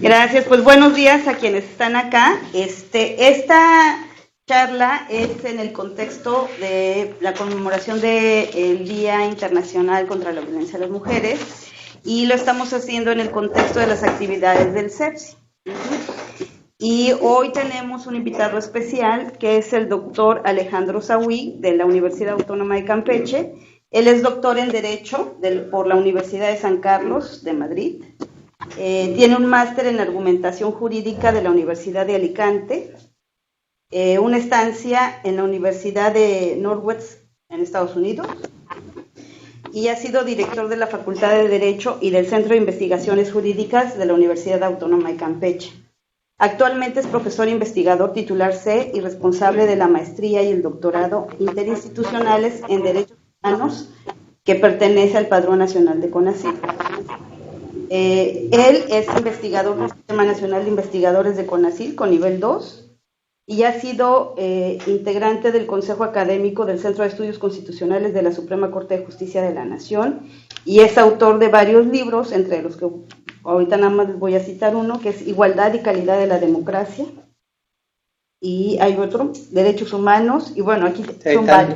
Gracias, pues buenos días a quienes están acá. Esta charla es en el contexto de la conmemoración del Día Internacional contra la Violencia a las Mujeres y lo estamos haciendo en el contexto de las actividades del CEPSI. Y hoy tenemos un invitado especial que es el doctor Alejandro Sahui de la Universidad Autónoma de Campeche. Él es doctor en Derecho por la Universidad de San Carlos de Madrid. Tiene un máster en Argumentación Jurídica de la Universidad de Alicante, una estancia en la Universidad de Northwest en Estados Unidos y ha sido director de la Facultad de Derecho y del Centro de Investigaciones Jurídicas de la Universidad Autónoma de Campeche. Actualmente es profesor investigador titular C y responsable de la maestría y el doctorado interinstitucionales en Derechos Humanos que pertenece al Padrón Nacional de CONACYT. Él es investigador del Sistema Nacional de Investigadores de CONACYT con nivel 2 y ha sido integrante del Consejo Académico del Centro de Estudios Constitucionales de la Suprema Corte de Justicia de la Nación y es autor de varios libros, entre los que ahorita nada más les voy a citar uno, que es Igualdad y Calidad de la Democracia, y hay otro, Derechos Humanos, y bueno, aquí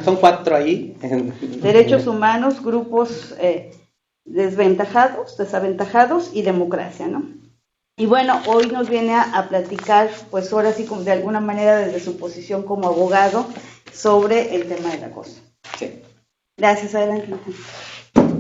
son 4 ahí. Derechos Humanos, Grupos desaventajados y Democracia, ¿no? Y bueno, hoy nos viene a platicar, pues ahora sí, de alguna manera desde su posición como abogado, sobre el tema del acoso. Sí. Gracias, adelante.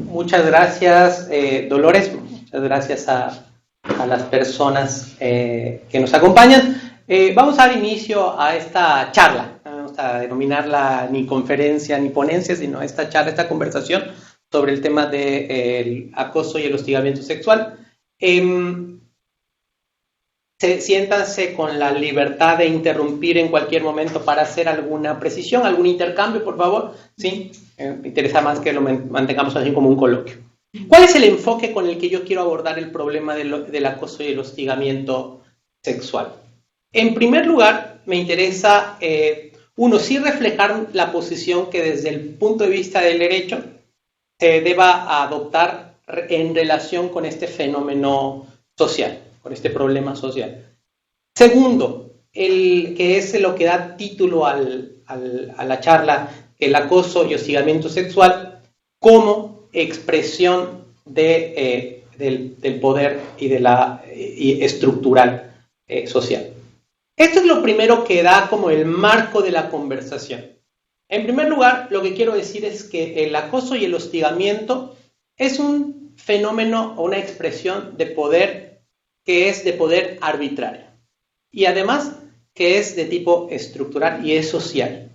Muchas gracias, Dolores. Muchas gracias a las personas que nos acompañan. Vamos a dar inicio a esta charla. No vamos a denominarla ni conferencia ni ponencia, sino esta charla, esta conversación sobre el tema del acoso y el hostigamiento sexual. Siéntanse con la libertad de interrumpir en cualquier momento para hacer alguna precisión, algún intercambio, por favor. ¿Sí? Me interesa más que lo mantengamos así como un coloquio. ¿Cuál es el enfoque con el que yo quiero abordar el problema del acoso y el hostigamiento sexual? En primer lugar, me interesa, sí reflejar la posición que desde el punto de vista del derecho se deba adoptar en relación con este fenómeno social, con este problema social. Segundo, que es lo que da título a la charla, el acoso y hostigamiento sexual como expresión del poder y estructural social. Esto es lo primero que da como el marco de la conversación. En primer lugar, lo que quiero decir es que el acoso y el hostigamiento es un fenómeno o una expresión de poder que es de poder arbitrario y además que es de tipo estructural y es social.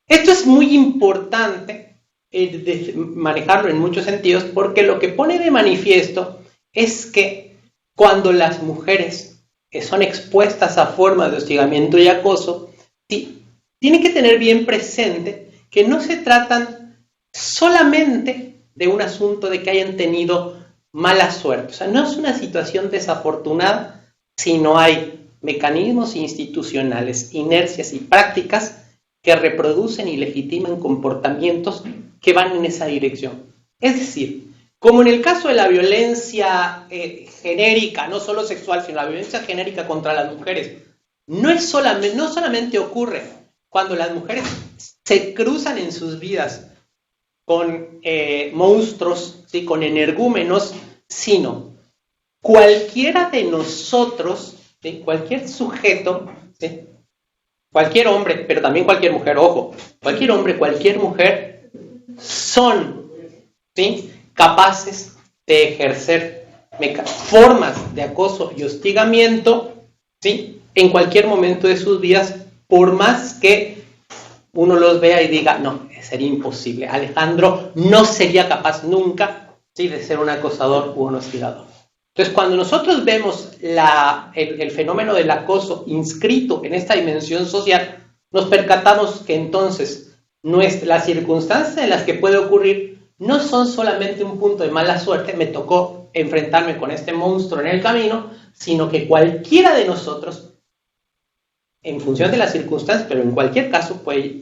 Esto es muy importante de manejarlo en muchos sentidos porque lo que pone de manifiesto es que cuando las mujeres son expuestas a formas de hostigamiento y acoso, tienen que tener bien presente que no se tratan solamente de un asunto de que hayan tenido mala suerte. O sea, no es una situación desafortunada, sino hay mecanismos institucionales, inercias y prácticas que reproducen y legitiman comportamientos que van en esa dirección. Es decir, como en el caso de la violencia genérica, no solo sexual, sino la violencia genérica contra las mujeres, no solamente ocurre cuando las mujeres se cruzan en sus vidas con monstruos, ¿sí? Con energúmenos, sino cualquiera de nosotros, ¿sí? Cualquier sujeto, ¿sí? Cualquier hombre, pero también cualquier mujer, ojo, cualquier hombre, cualquier mujer son, ¿sí? Capaces de ejercer formas de acoso y hostigamiento, ¿sí? En cualquier momento de sus vidas, por más que uno los vea y diga, no, sería imposible, Alejandro no sería capaz nunca, ¿sí? De ser un acosador u un hostigador. Entonces, cuando nosotros vemos el fenómeno del acoso inscrito en esta dimensión social, nos percatamos que entonces las circunstancias en las que puede ocurrir no son solamente un punto de mala suerte, me tocó enfrentarme con este monstruo en el camino, sino que cualquiera de nosotros, en función de las circunstancias, pero en cualquier caso, puede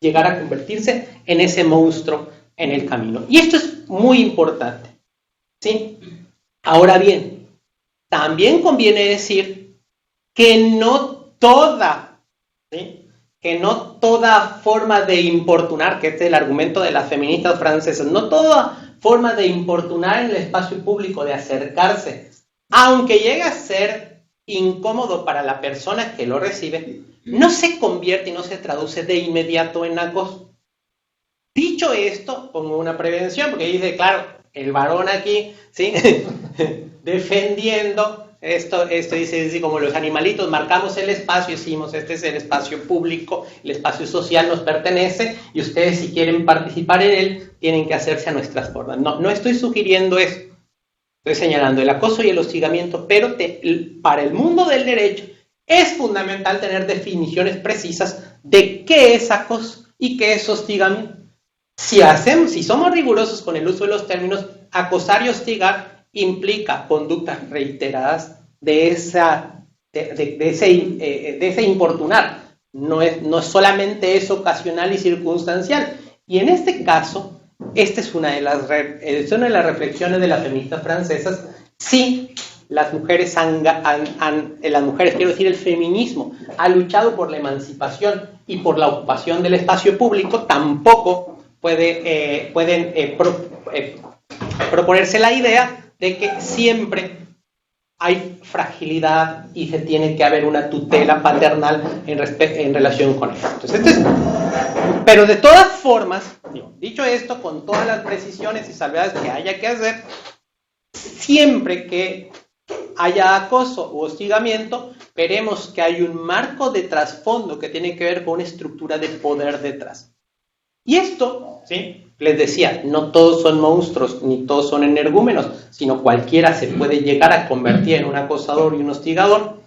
llegar a convertirse en ese monstruo en el camino. Y esto es muy importante, ¿sí? Ahora bien, también conviene decir que no toda, ¿sí?, que no toda forma de importunar, que este es el argumento de las feministas francesas, no toda forma de importunar en el espacio público, de acercarse, aunque llegue a ser incómodo para la persona que lo recibe, no se convierte y no se traduce de inmediato en acoso. Dicho esto, pongo una prevención, porque dice, claro, el varón aquí, ¿sí?, defendiendo esto dice así como los animalitos, marcamos el espacio, decimos, este es el espacio público, el espacio social nos pertenece, y ustedes, si quieren participar en él, tienen que hacerse a nuestras formas. No estoy sugiriendo eso, estoy señalando el acoso y el hostigamiento, pero para el mundo del derecho es fundamental tener definiciones precisas de qué es acoso y qué es hostigamiento. Si somos rigurosos con el uso de los términos, acosar y hostigar implica conductas reiteradas de ese importunar. No es solamente es ocasional y circunstancial. Y en este caso, esta es una de las reflexiones de las feministas francesas. Sí, las mujeres quiero decir, el feminismo ha luchado por la emancipación y por la ocupación del espacio público, tampoco pueden proponerse la idea de que siempre hay fragilidad y se tiene que haber una tutela paternal en relación con eso. Entonces, pero de todas formas, dicho esto, con todas las precisiones y salvedades que haya que hacer, siempre que haya acoso u hostigamiento, veremos que hay un marco de trasfondo que tiene que ver con una estructura de poder detrás. Y esto, ¿sí?, les decía, no todos son monstruos, ni todos son energúmenos, sino cualquiera se puede llegar a convertir en un acosador y un hostigador.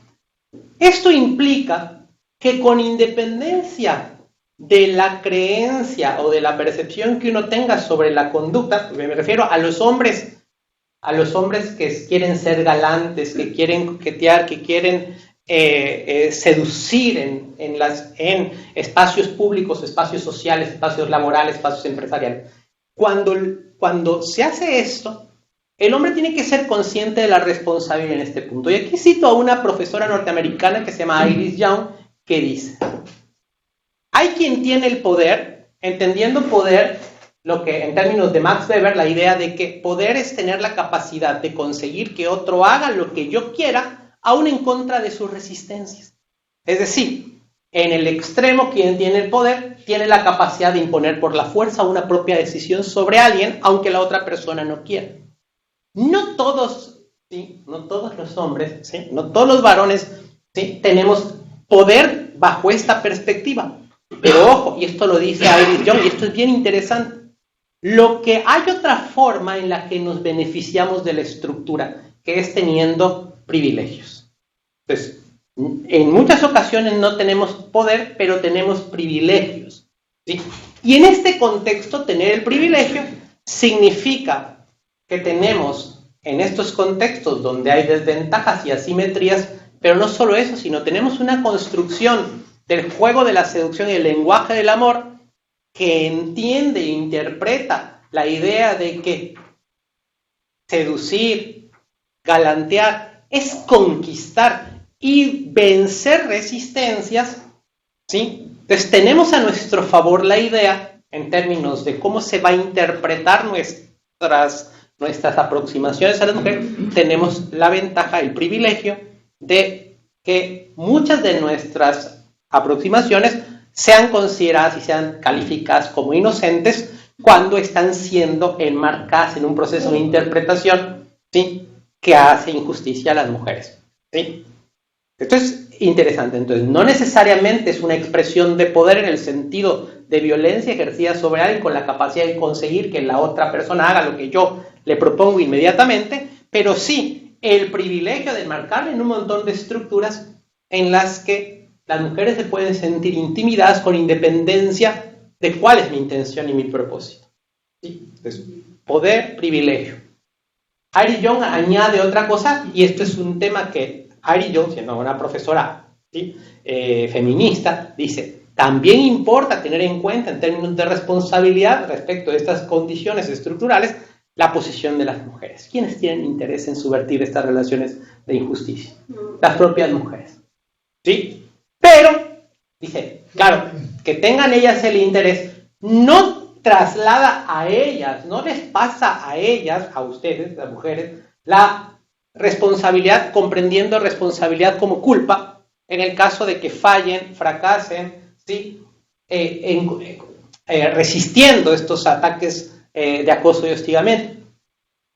Esto implica que con independencia de la creencia o de la percepción que uno tenga sobre la conducta, me refiero a los hombres que quieren ser galantes, que quieren coquetear, que quieren seducir en espacios públicos, espacios sociales, espacios laborales, espacios empresariales. Cuando se hace esto, el hombre tiene que ser consciente de la responsabilidad en este punto. Y aquí cito a una profesora norteamericana que se llama Iris Young, que dice: hay quien tiene el poder, entendiendo poder, lo que en términos de Max Weber, la idea de que poder es tener la capacidad de conseguir que otro haga lo que yo quiera, aún en contra de sus resistencias. Es decir, en el extremo, quien tiene el poder tiene la capacidad de imponer por la fuerza una propia decisión sobre alguien, aunque la otra persona no quiera. No todos, ¿sí?, no todos los hombres, ¿sí?, no todos los varones, ¿sí?, tenemos poder bajo esta perspectiva. Pero ojo, y esto lo dice Iris Young, y esto es bien interesante, hay otra forma en la que nos beneficiamos de la estructura, que es teniendo privilegios. Entonces, en muchas ocasiones no tenemos poder, pero tenemos privilegios, ¿sí? Y en este contexto, tener el privilegio significa que tenemos, en estos contextos donde hay desventajas y asimetrías, pero no solo eso, sino tenemos una construcción del juego de la seducción y el lenguaje del amor que entiende e interpreta la idea de que seducir, galantear, es conquistar y vencer resistencias, ¿sí? Entonces tenemos a nuestro favor la idea, en términos de cómo se va a interpretar nuestras aproximaciones a la mujer, tenemos la ventaja, el privilegio de que muchas de nuestras aproximaciones sean consideradas y sean calificadas como inocentes cuando están siendo enmarcadas en un proceso de interpretación, ¿sí?, que hace injusticia a las mujeres, ¿sí? Esto es interesante. Entonces, no necesariamente es una expresión de poder en el sentido de violencia ejercida sobre alguien con la capacidad de conseguir que la otra persona haga lo que yo le propongo inmediatamente, pero sí el privilegio de enmarcarme en un montón de estructuras en las que las mujeres se pueden sentir intimidadas con independencia de cuál es mi intención y mi propósito, ¿sí? Entonces, poder, privilegio. Iris Young añade otra cosa, y esto es un tema que Iris Young, siendo una profesora, ¿sí?, feminista, dice: también importa tener en cuenta en términos de responsabilidad respecto de estas condiciones estructurales la posición de las mujeres. ¿Quiénes tienen interés en subvertir estas relaciones de injusticia? Las propias mujeres. ¿Sí? Pero, dice, claro, que tengan ellas el interés no traslada a ellas, no les pasa a ellas, a ustedes, las mujeres, la responsabilidad, comprendiendo responsabilidad como culpa, en el caso de que fallen, fracasen, ¿sí? Resistiendo estos ataques de acoso y hostigamiento.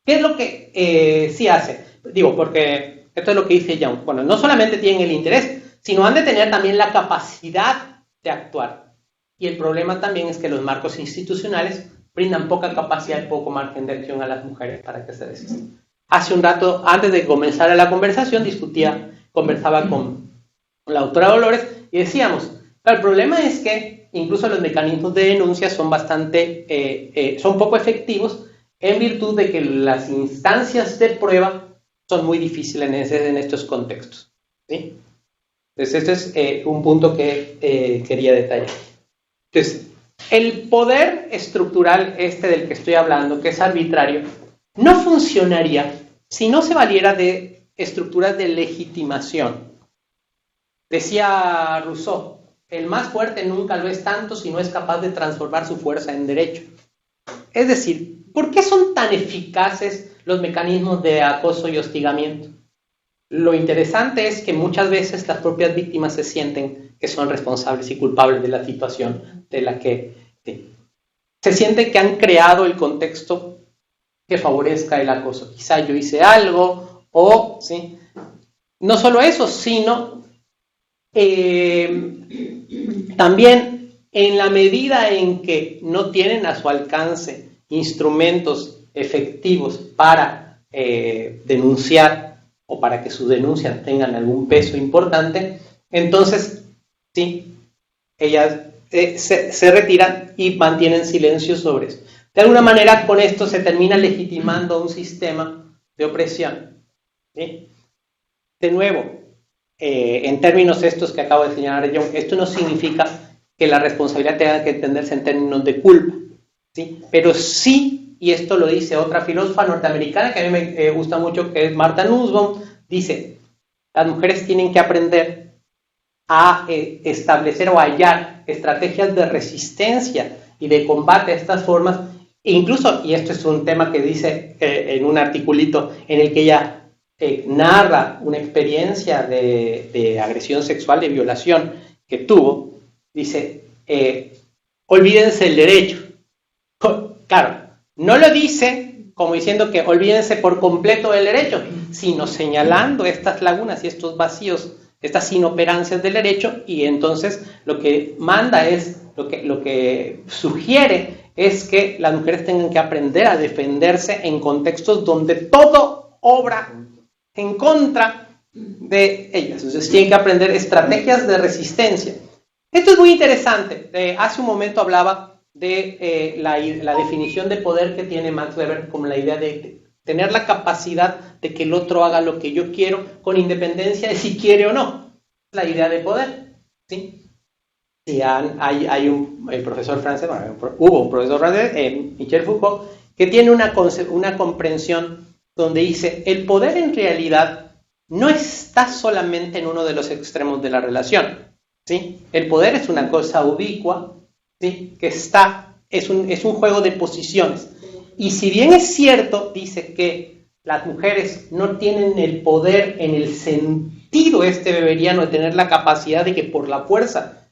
¿Qué es lo que sí hace? Digo, porque esto es lo que dice Young. Bueno, no solamente tienen el interés, sino han de tener también la capacidad de actuar. Y el problema también es que los marcos institucionales brindan poca capacidad y poco margen de acción a las mujeres para que se resistan. Hace un rato, antes de comenzar la conversación, conversaba con la autora Dolores y decíamos, el problema es que incluso los mecanismos de denuncia son son poco efectivos en virtud de que las instancias de prueba son muy difíciles en estos contextos, ¿sí? Entonces, este es un punto que quería detallar. Entonces, el poder estructural del que estoy hablando, que es arbitrario, no funcionaría si no se valiera de estructuras de legitimación. Decía Rousseau, el más fuerte nunca lo es tanto si no es capaz de transformar su fuerza en derecho. Es decir, ¿por qué son tan eficaces los mecanismos de acoso y hostigamiento? Lo interesante es que muchas veces las propias víctimas se sienten que son responsables y culpables de la situación de la que se sienten que han creado el contexto que favorezca el acoso. Quizá yo hice algo, o ¿sí? No solo eso, sino también en la medida en que no tienen a su alcance instrumentos efectivos para denunciar o para que sus denuncias tengan algún peso importante, entonces, sí, ellas se retiran y mantienen silencio sobre eso. De alguna manera, con esto se termina legitimando un sistema de opresión, ¿sí? De nuevo, en términos estos que acabo de señalar yo, esto no significa que la responsabilidad tenga que entenderse en términos de culpa, ¿sí? Pero sí, y esto lo dice otra filósofa norteamericana que a mí me gusta mucho, que es Martha Nussbaum, dice, las mujeres tienen que aprender a establecer o hallar estrategias de resistencia y de combate a estas formas, e incluso, y esto es un tema que dice en un articulito en el que ella narra una experiencia de agresión sexual, de violación que tuvo, dice, olvídense el derecho. Claro, no lo dice como diciendo que olvídense por completo del derecho, sino señalando estas lagunas y estos vacíos, estas inoperancias del derecho, y entonces lo que manda es, lo que sugiere es que las mujeres tengan que aprender a defenderse en contextos donde todo obra en contra de ellas. Entonces tienen que aprender estrategias de resistencia. Esto es muy interesante. Hace un momento hablaba de la definición de poder que tiene Max Weber como la idea de tener la capacidad de que el otro haga lo que yo quiero con independencia de si quiere o no. Es la idea de poder, ¿sí? Sí, hay un profesor francés, hubo un profesor francés, Michel Foucault, que tiene una comprensión donde dice, el poder en realidad no está solamente en uno de los extremos de la relación, ¿sí? El poder es una cosa ubicua, ¿sí? Que es un juego de posiciones. Y si bien es cierto, dice que las mujeres no tienen el poder en el sentido beberiano de tener la capacidad de que por la fuerza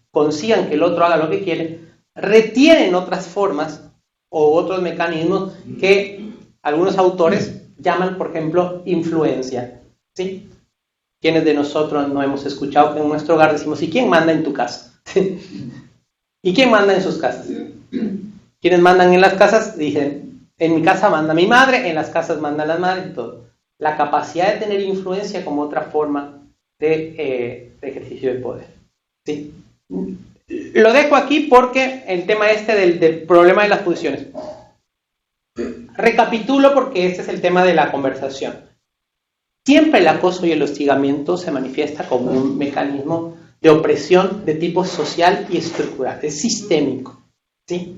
consigan que el otro haga lo que quiere, retienen otras formas o otros mecanismos que algunos autores llaman, por ejemplo, influencia, ¿sí? ¿Quiénes de nosotros no hemos escuchado que en nuestro hogar decimos, ¿y quién manda en tu casa? ¿Y quién manda en sus casas? ¿Quiénes mandan en las casas? Dicen, en mi casa manda mi madre, en las casas mandan las madres y todo. La capacidad de tener influencia como otra forma de ejercicio de poder, ¿sí? Lo dejo aquí porque el tema del problema de las posiciones. Recapitulo porque este es el tema de la conversación. Siempre el acoso y el hostigamiento se manifiesta como un mecanismo de opresión de tipo social y estructural, es sistémico, ¿sí?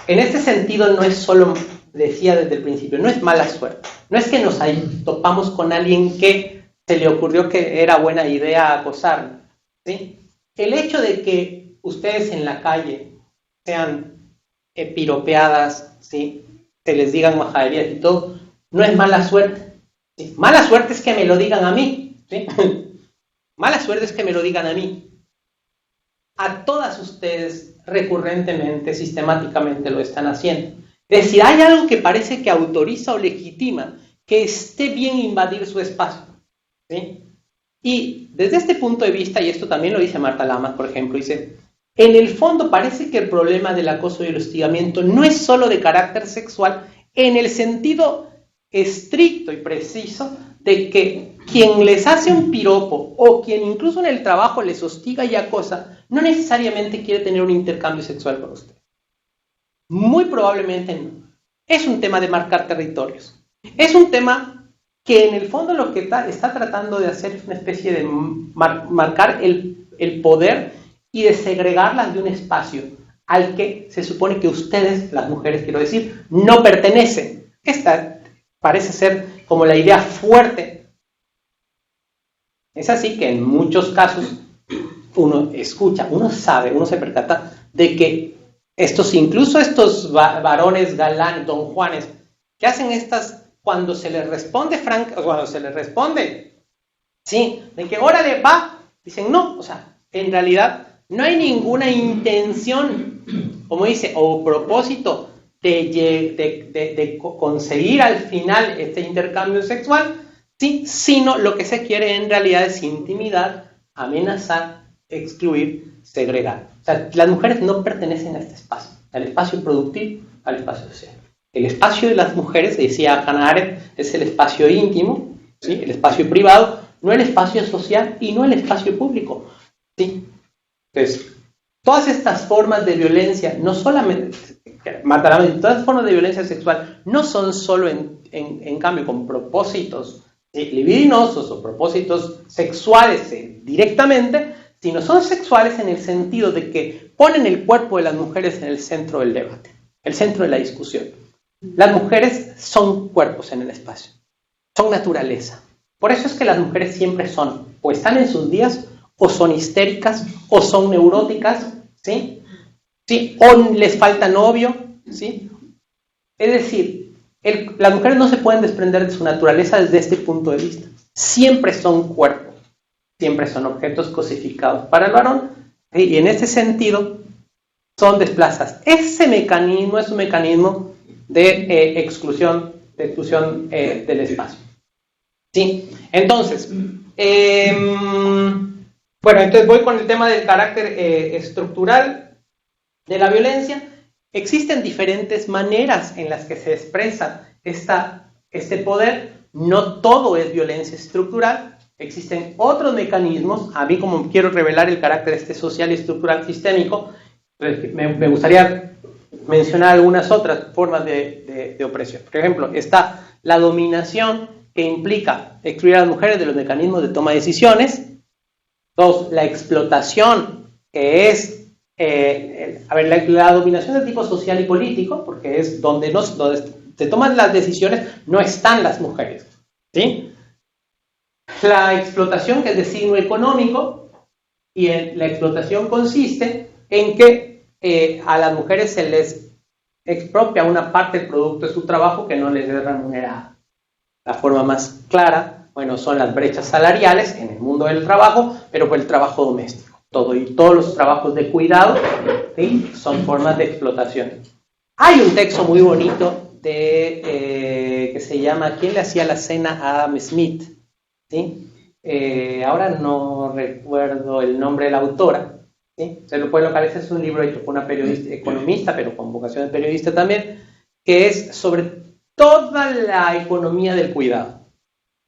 En este sentido no es solo decía desde el principio, no es mala suerte. No es que nos topamos con alguien que se le ocurrió que era buena idea acosarlo, ¿sí? El hecho de que ustedes en la calle sean piropeadas, ¿sí? Se les digan majaderías y todo, no es mala suerte, ¿sí? Mala suerte es que me lo digan a mí, ¿sí? Mala suerte es que me lo digan a mí. A todas ustedes recurrentemente, sistemáticamente lo están haciendo. Es decir, hay algo que parece que autoriza o legitima que esté bien invadir su espacio, ¿sí? Y desde este punto de vista, y esto también lo dice Marta Lamas, por ejemplo, dice, en el fondo parece que el problema del acoso y el hostigamiento no es solo de carácter sexual en el sentido estricto y preciso de que quien les hace un piropo o quien incluso en el trabajo les hostiga y acosa no necesariamente quiere tener un intercambio sexual con usted. Muy probablemente no. Es un tema de marcar territorios. Es un tema que en el fondo lo que está tratando de hacer es una especie de marcar el poder y de segregarlas de un espacio al que se supone que ustedes, las mujeres quiero decir, no pertenecen. Esta parece ser como la idea fuerte. Es así que en muchos casos uno escucha, uno sabe, uno se percata de que incluso estos varones galán, don Juanes, que hacen estas cuando se les responde sí, de que órale, va, dicen no, o sea, en realidad no hay ninguna intención, como dice, o propósito de conseguir al final este intercambio sexual, ¿sí? Sino lo que se quiere en realidad es intimidar, amenazar, excluir, segregar. O sea, las mujeres no pertenecen a este espacio, al espacio productivo, al espacio social. El espacio de las mujeres, decía Hannah Arendt, es el espacio íntimo, ¿sí? El espacio privado, no el espacio social y no el espacio público, ¿sí? Entonces, todas estas formas de violencia, no solamente, todas las formas de violencia sexual no son solo en cambio con propósitos libidinosos o propósitos sexuales directamente, sino son sexuales en el sentido de que ponen el cuerpo de las mujeres en el centro del debate, el centro de la discusión. Las mujeres son cuerpos en el espacio, son naturaleza. Por eso es que las mujeres siempre son, o están en sus días, o son histéricas, o son neuróticas, ¿sí? ¿Sí? O les falta novio, ¿sí? Es decir, las mujeres no se pueden desprender de su naturaleza desde este punto de vista. Siempre son cuerpos, siempre son objetos cosificados para el varón, ¿sí? Y en ese sentido son desplazadas. Ese mecanismo es un mecanismo de exclusión del espacio, ¿sí? Entonces, bueno, entonces voy con el tema del carácter estructural de la violencia. Existen diferentes maneras en las que se expresa este poder. No todo es violencia estructural. Existen otros mecanismos. A mí, como quiero revelar el carácter social y estructural sistémico, me gustaría mencionar algunas otras formas de opresión. Por ejemplo, está la dominación, que implica excluir a las mujeres de los mecanismos de toma de decisiones. 2, la explotación, que es la dominación de tipo social y político, porque es donde se toman las decisiones, no están las mujeres, ¿sí? La explotación, que es de signo económico, y la explotación consiste en que a las mujeres se les expropia una parte del producto de su trabajo que no les es remunerada. La forma más clara, bueno, son las brechas salariales en el mundo del trabajo, pero por el trabajo doméstico. Todos los trabajos de cuidado, ¿sí? Son formas de explotación. Hay un texto muy bonito que se llama ¿Quién le hacía la cena a Adam Smith? ¿Sí? Ahora no recuerdo el nombre de la autora, ¿sí? Se lo puede localizar, es un libro hecho por una periodista, economista, pero con vocación de periodista también, que es sobre toda la economía del cuidado,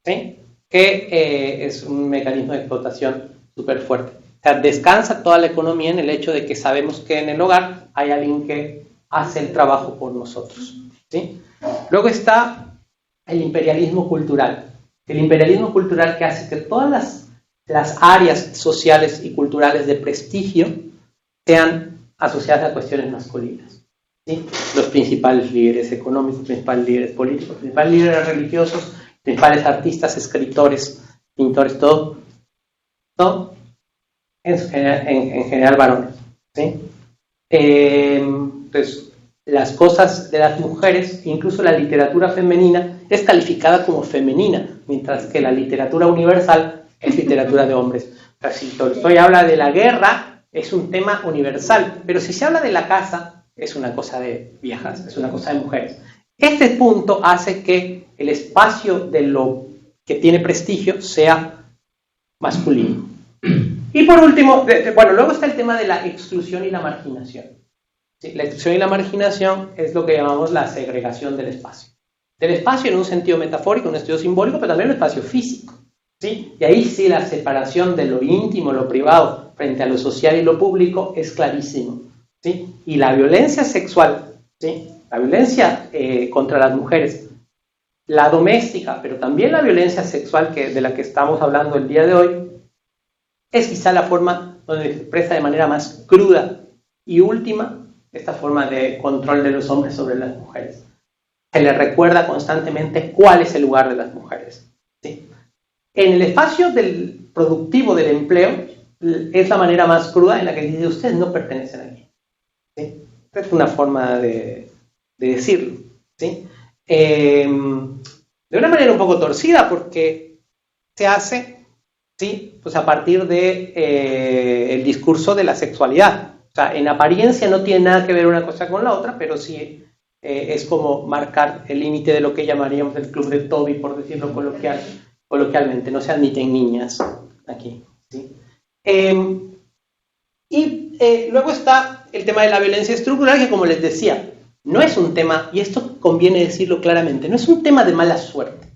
¿sí? Que es un mecanismo de explotación súper fuerte. O sea, descansa toda la economía en el hecho de que sabemos que en el hogar hay alguien que hace el trabajo por nosotros, ¿sí? Luego está el imperialismo cultural. El imperialismo cultural que hace que todas las áreas sociales y culturales de prestigio sean asociadas a cuestiones masculinas, ¿sí? Los principales líderes económicos, principales líderes políticos, principales líderes religiosos, principales artistas, escritores, pintores, todo en general varones, ¿sí? Entonces, las cosas de las mujeres, incluso la literatura femenina, es calificada como femenina, mientras que la literatura universal es literatura de hombres. O sea, si Tolstoy habla de la guerra, es un tema universal, pero si se habla de la casa, es una cosa de viejas, es una cosa de mujeres. Este punto hace que el espacio de lo que tiene prestigio sea masculino. Y por último, bueno, luego está el tema de la exclusión y la marginación. ¿Sí? La exclusión y la marginación es lo que llamamos la segregación del espacio. Del espacio en un sentido metafórico, en un sentido simbólico, pero también en un espacio físico. ¿Sí? Y ahí sí la separación de lo íntimo, lo privado, frente a lo social y lo público es clarísimo. ¿Sí? Y la violencia sexual, ¿sí? La violencia contra las mujeres, la doméstica, pero también la violencia sexual de la que estamos hablando el día de hoy, es quizá la forma donde se expresa de manera más cruda y última esta forma de control de los hombres sobre las mujeres. Se les recuerda constantemente cuál es el lugar de las mujeres. ¿Sí? En el espacio del productivo del empleo es la manera más cruda en la que dice ustedes no pertenecen aquí. ¿Sí? Es una forma de decirlo. ¿Sí? De una manera un poco torcida porque se hace, ¿sí? Pues a partir de el discurso de la sexualidad. O sea, en apariencia no tiene nada que ver una cosa con la otra, pero sí es como marcar el límite de lo que llamaríamos el club de Toby, por decirlo coloquialmente. No se admiten niñas aquí. ¿Sí? Luego está el tema de la violencia estructural, que como les decía, no es un tema, y esto conviene decirlo claramente, no es un tema de mala suerte.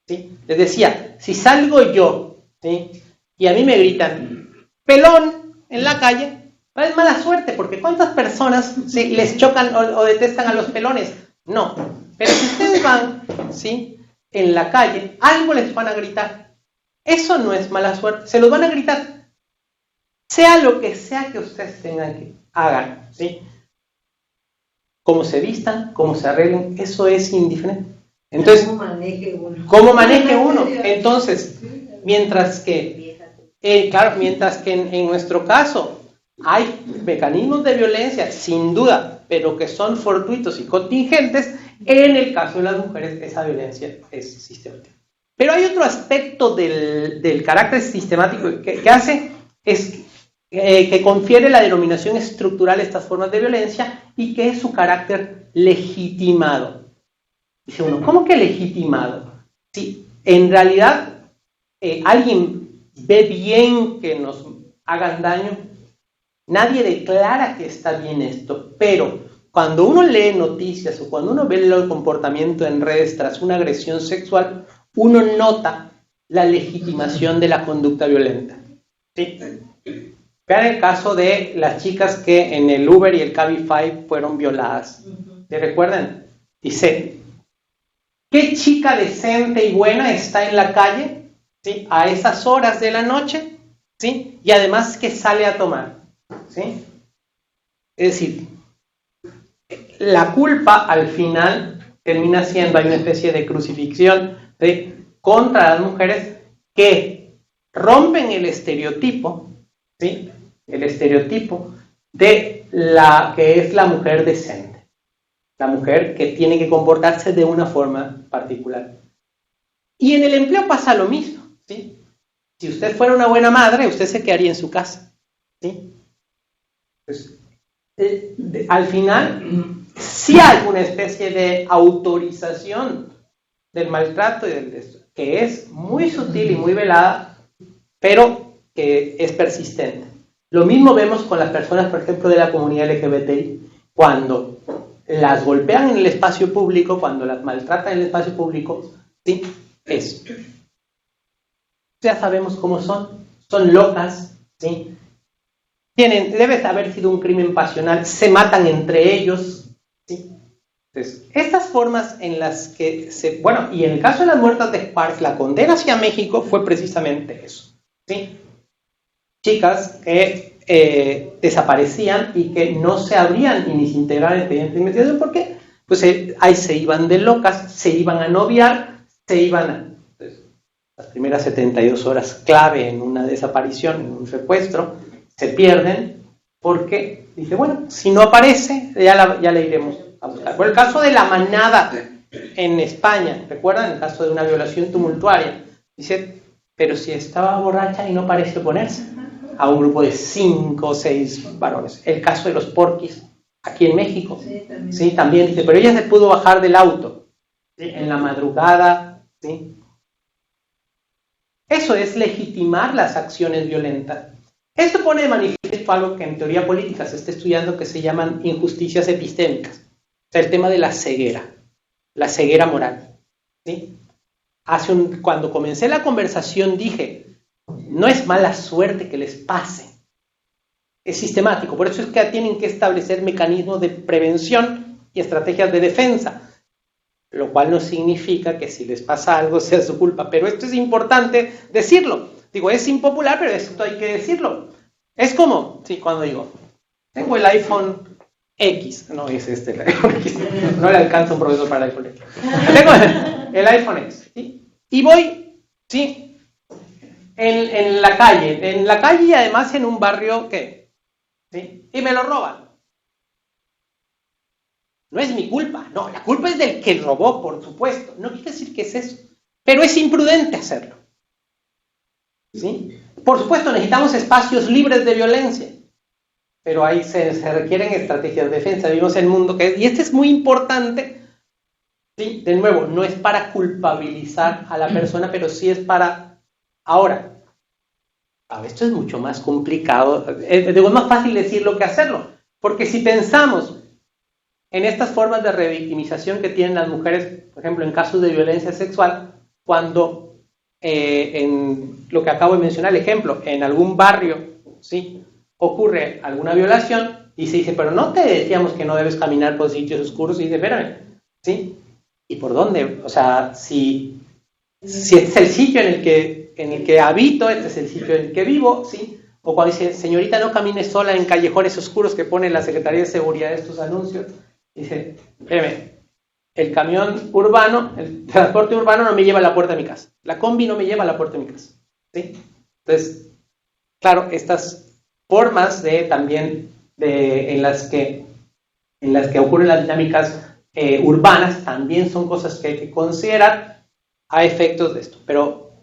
¿Sí? Les decía, si salgo yo, ¿sí? Y a mí me gritan pelón en la calle, no es mala suerte, porque ¿cuántas personas, ¿sí? les chocan o detestan a los pelones? No, pero si ustedes van, ¿sí? en la calle, algo les van a gritar. Eso no es mala suerte, se los van a gritar. Sea lo que sea que ustedes tengan que hagan, ¿sí? Cómo se vistan, cómo se arreglen, eso es indiferente. Entonces, ¿cómo maneje uno? Entonces, mientras que en nuestro caso hay mecanismos de violencia, sin duda, pero que son fortuitos y contingentes, en el caso de las mujeres esa violencia es sistemática. Pero hay otro aspecto del carácter sistemático que hace, es que confiere la denominación estructural a estas formas de violencia y que es su carácter legitimado. Dice uno, ¿cómo que legitimado? Si en realidad alguien ve bien que nos hagan daño, nadie declara que está bien esto, pero cuando uno lee noticias o cuando uno ve el comportamiento en redes tras una agresión sexual, uno nota la legitimación de la conducta violenta. ¿Sí? Vean el caso de las chicas que en el Uber y el Cabify fueron violadas. ¿Se recuerdan? Dice, ¿qué chica decente y buena está en la calle, ¿sí? a esas horas de la noche, ¿sí? y además que sale a tomar? ¿Sí? Es decir, la culpa al final termina siendo, hay una especie de crucifixión, ¿sí? contra las mujeres que rompen el estereotipo, ¿sí? el estereotipo de la que es la mujer decente, la mujer que tiene que comportarse de una forma particular. Y en el empleo pasa lo mismo, ¿sí? Si usted fuera una buena madre, usted se quedaría en su casa, ¿sí? Pues, al final, sí hay una especie de autorización del maltrato y que es muy sutil y muy velada, pero que es persistente. Lo mismo vemos con las personas, por ejemplo, de la comunidad LGBTI, cuando las golpean en el espacio público, cuando las maltratan en el espacio público, ¿sí? Eso. Ya sabemos cómo son locas, ¿sí? Debe haber sido un crimen pasional, se matan entre ellos, ¿sí? Entonces, estas formas en las que bueno, y en el caso de las muertas de Sparks, la condena hacia México fue precisamente eso, ¿sí? Chicas que desaparecían y que no se abrían ni se integraban expedientes de investigación porque pues ahí se iban de locas, se iban a noviar, se iban a... Entonces, las primeras 72 horas clave en una desaparición, en un secuestro, se pierden porque dice, bueno, si no aparece, ya la iremos a buscar. Por el caso de la manada en España, ¿recuerdan? El caso de una violación tumultuaria. Dice, pero si estaba borracha y no parece oponerse a un grupo de 5 o 6 varones. El caso de los porquis, aquí en México. Sí, también dice, pero ella se pudo bajar del auto, ¿sí? En la madrugada, ¿sí? Eso es legitimar las acciones violentas. Esto pone de manifiesto algo que en teoría política se está estudiando que se llaman injusticias epistémicas. O sea, el tema de la ceguera moral, ¿sí? Cuando comencé la conversación dije, no es mala suerte que les pase, es sistemático, por eso es que tienen que establecer mecanismos de prevención y estrategias de defensa, lo cual no significa que si les pasa algo sea su culpa, pero esto es importante decirlo. Digo, es impopular, pero esto hay que decirlo. Es como, sí, cuando digo, tengo el iPhone X, no es este el iPhone X, no le alcanza un profesor para el iPhone X. Tengo el iPhone X, ¿sí? Y voy, ¿sí? En la calle y además en un barrio, ¿qué? ¿Sí? Y me lo roban. No es mi culpa, no, la culpa es del que robó, por supuesto. No quiere decir que es eso, pero es imprudente hacerlo. ¿Sí? Por supuesto, necesitamos espacios libres de violencia, pero ahí se requieren estrategias de defensa. Vivimos en el mundo que es, y este es muy importante, ¿sí? De nuevo, no es para culpabilizar a la persona, pero sí es para... Ahora, esto es mucho más complicado, es más fácil decirlo que hacerlo, porque si pensamos en estas formas de revictimización que tienen las mujeres, por ejemplo, en casos de violencia sexual, cuando en lo que acabo de mencionar, el ejemplo, en algún barrio, ¿sí?, ocurre alguna violación y se dice, pero no te decíamos que no debes caminar por sitios oscuros, y dice, espérame, ¿sí? ¿Y por dónde? O sea, si este es el sitio en el que habito, este es el sitio en el que vivo, ¿sí? O cuando dice, señorita, no camine sola en callejones oscuros que pone la Secretaría de Seguridad de estos anuncios, dice, espérame, el camión urbano, el transporte urbano no me lleva a la puerta de mi casa, la combi no me lleva a la puerta de mi casa, ¿sí? Entonces, claro, estas formas en las que ocurren las dinámicas urbanas también son cosas que hay que considerar a efectos de esto. Pero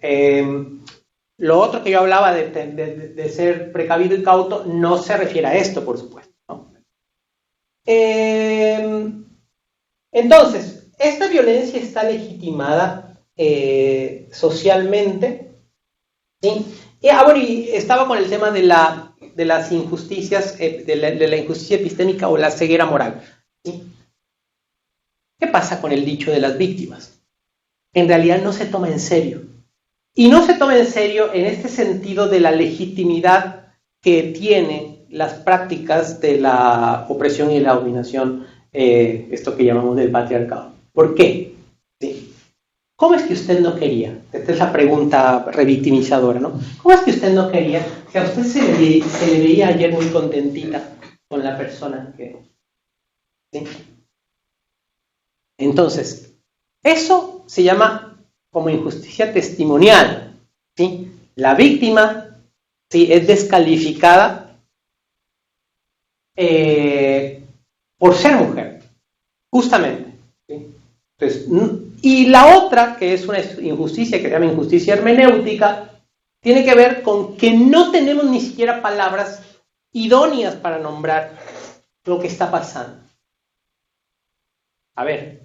lo otro que yo hablaba de ser precavido y cauto no se refiere a esto, por supuesto, ¿no? Entonces, esta violencia está legitimada socialmente, ¿sí? Y estaba con el tema de las injusticias, de la injusticia epistémica o la ceguera moral, ¿sí? ¿Qué pasa con el dicho de las víctimas? En realidad no se toma en serio. Y no se toma en serio en este sentido de la legitimidad que tienen las prácticas de la opresión y la dominación, esto que llamamos del patriarcado. ¿Por qué? ¿Sí? ¿Cómo es que usted no quería? Esta es la pregunta revictimizadora, ¿no? ¿Cómo es que usted no quería? Que a usted se le veía ayer muy contentita con la persona que... ¿sí? Entonces, eso se llama como injusticia testimonial, ¿sí? La víctima, ¿sí?, es descalificada por ser mujer, justamente, ¿sí? Entonces, y la otra, que es una injusticia que se llama injusticia hermenéutica, tiene que ver con que no tenemos ni siquiera palabras idóneas para nombrar lo que está pasando. A ver,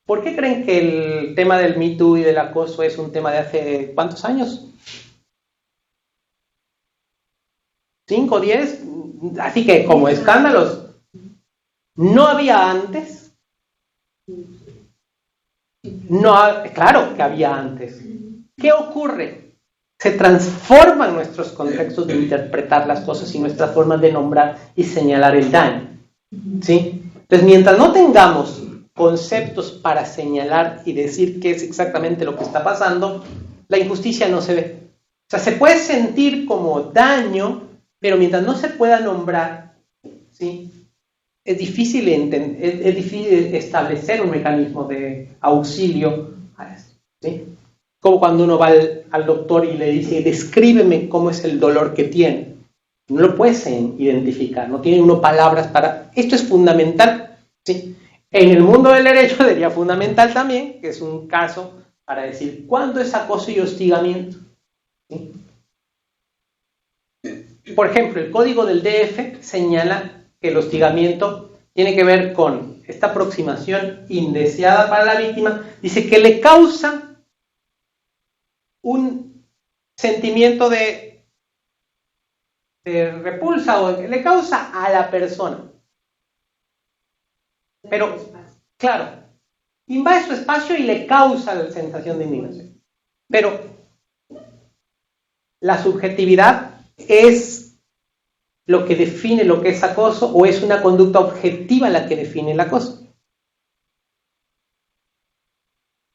¿por qué creen que el tema del Me Too y del acoso es un tema de hace ¿cuántos años? ¿5, 10? Así que como escándalos no había antes. No, claro que había antes. ¿Qué ocurre? Se transforman nuestros contextos de interpretar las cosas y nuestras formas de nombrar y señalar el daño, ¿sí? Entonces, mientras no tengamos conceptos para señalar y decir qué es exactamente lo que está pasando, la injusticia no se ve. O sea, se puede sentir como daño Pero mientras no se pueda nombrar, ¿sí? Es difícil establecer un mecanismo de auxilio a esto, ¿sí? Como cuando uno va al doctor y le dice, descríbeme cómo es el dolor que tiene. No lo puedes identificar, no tiene uno palabras para... Esto es fundamental, ¿sí? En el mundo del derecho sería fundamental también, que es un caso para decir cuándo es acoso y hostigamiento, ¿sí? Por ejemplo, el código del DF señala que el hostigamiento tiene que ver con esta aproximación indeseada para la víctima. Dice que le causa un sentimiento de repulsa o que le causa a la persona. Pero, claro, invade su espacio y le causa la sensación de indignación. Pero la subjetividad es lo que define lo que es acoso o es una conducta objetiva la que define el acoso.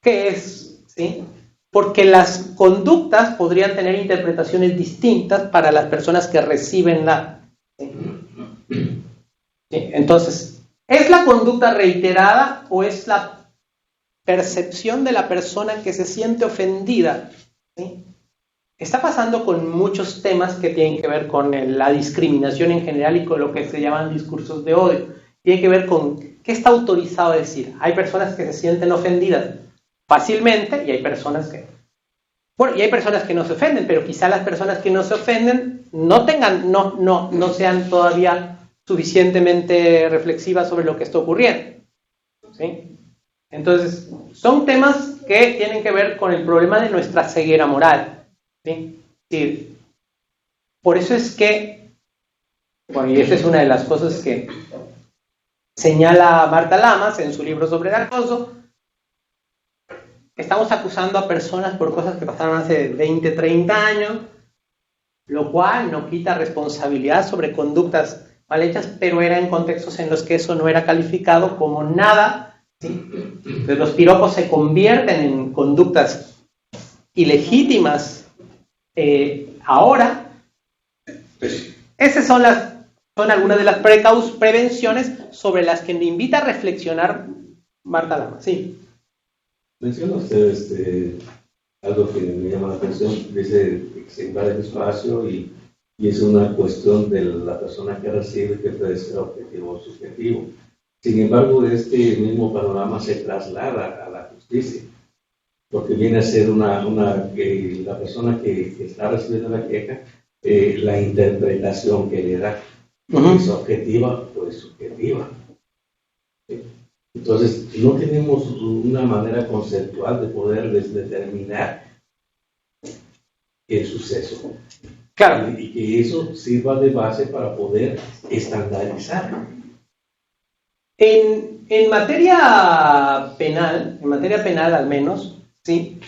¿Qué es? ¿Sí? Porque las conductas podrían tener interpretaciones distintas para las personas que reciben la... ¿sí? ¿Sí? Entonces, ¿es la conducta reiterada o es la percepción de la persona que se siente ofendida? ¿Sí? Está pasando con muchos temas que tienen que ver con la discriminación en general y con lo que se llaman discursos de odio. Tiene que ver con qué está autorizado a decir. Hay personas que se sienten ofendidas fácilmente y hay personas que... Bueno, y hay personas que no se ofenden, pero quizá las personas que no se ofenden no sean todavía suficientemente reflexivas sobre lo que está ocurriendo, ¿sí? Entonces, son temas que tienen que ver con el problema de nuestra ceguera moral, ¿sí? Sí. Por eso es que, bueno, y esa es una de las cosas que señala Marta Lamas en su libro sobre el acoso. Estamos acusando a personas por cosas que pasaron hace 20, 30 años, lo cual no quita responsabilidad sobre conductas mal hechas, pero era en contextos en los que eso no era calificado como nada, ¿sí? Entonces los piropos se convierten en conductas ilegítimas ahora. Esas son algunas de las prevenciones sobre las que me invita a reflexionar Marta Lama. Sí. Menciona usted algo que me llama la atención. Dice que se invade el espacio y es una cuestión de la persona que recibe que puede ser objetivo o subjetivo. Sin embargo, este mismo panorama se traslada a la justicia, porque viene a ser la persona que está recibiendo la queja, la interpretación que le da, es objetiva o es subjetiva. Entonces, no tenemos una manera conceptual de poder determinar el suceso. Claro. Y que eso sirva de base para poder estandarizar. En materia penal al menos, ¿sí?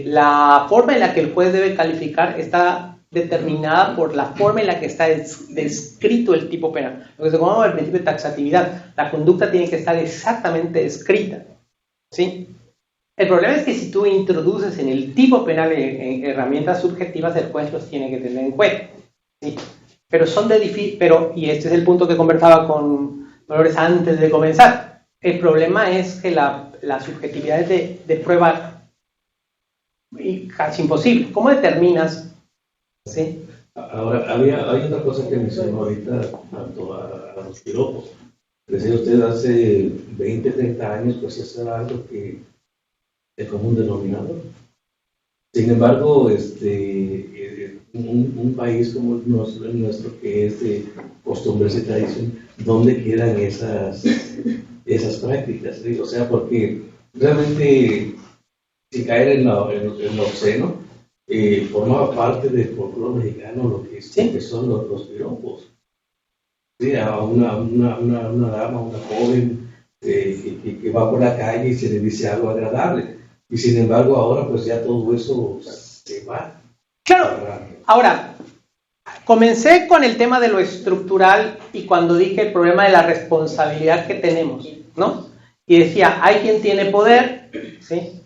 La forma en la que el juez debe calificar está determinada por la forma en la que está descrito el tipo penal. Lo que se llama el principio de taxatividad. La conducta tiene que estar exactamente descrita, ¿sí? El problema es que si tú introduces en el tipo penal herramientas subjetivas, el juez los tiene que tener en cuenta, ¿sí? Pero y este es el punto que conversaba con Dolores antes de comenzar. El problema es que la subjetividad es de prueba casi imposible. ¿Cómo determinas? ¿Sí? Ahora, hay otra cosa que mencionó ahorita tanto a los piropos. Decía usted, hace 20, 30 años, pues eso era algo que es común denominador. Sin embargo, un país como el nuestro, que es de costumbres y tradición, ¿dónde quedan esas prácticas? ¿Sí? O sea, porque realmente, sin caer en lo obsceno, formaba parte del folclore mexicano lo que son los piropos. Sí, a una dama, una joven que va por la calle y se le dice algo agradable. Y sin embargo, ahora pues ya todo eso se va. Claro. Ahora, comencé con el tema de lo estructural y cuando dije el problema de la responsabilidad que tenemos, ¿no? Y decía, hay quien tiene poder, ¿sí?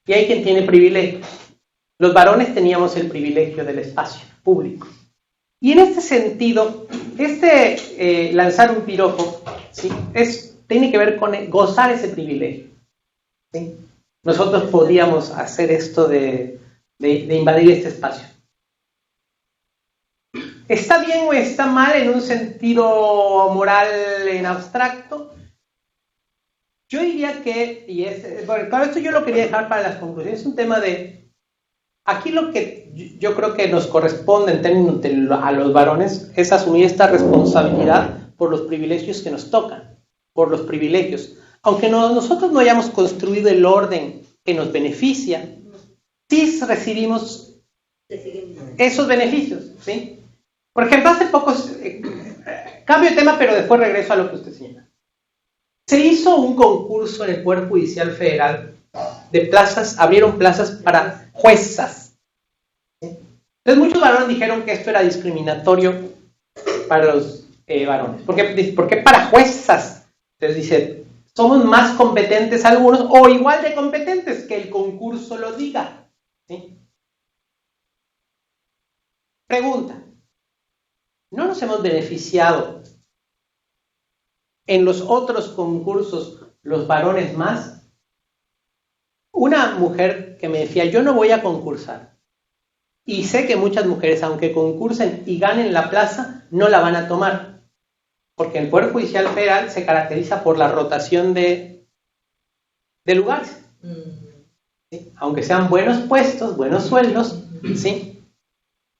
Y hay quien tiene privilegios. Los varones teníamos el privilegio del espacio público, Y en este sentido, lanzar un piropo, ¿sí?, tiene que ver con gozar ese privilegio, ¿sí? Nosotros podíamos hacer esto de invadir este espacio. ¿Está bien o está mal en un sentido moral en abstracto? Yo diría que, claro, esto yo lo quería dejar para las conclusiones, es un tema de, aquí lo que yo creo que nos corresponde en términos a los varones es asumir esta responsabilidad por los privilegios que nos tocan, por los privilegios. Aunque nosotros no hayamos construido el orden que nos beneficia, sí recibimos esos beneficios, ¿sí? Por ejemplo, hace poco, cambio de tema, pero después regreso a lo que usted señala. Se hizo un concurso en el Poder Judicial Federal de plazas, abrieron plazas para juezas, ¿sí? Entonces muchos varones dijeron que esto era discriminatorio para los varones. ¿Por qué para juezas? Entonces dice, somos más competentes algunos o igual de competentes, que el concurso lo diga, ¿sí? Pregunta, ¿no nos hemos beneficiado en los otros concursos los varones más? Una mujer que me decía, yo no voy a concursar, y sé que muchas mujeres, aunque concursen y ganen la plaza, no la van a tomar, porque el Poder Judicial Federal se caracteriza por la rotación de lugares, ¿sí? Aunque sean buenos puestos, buenos sueldos, ¿sí?,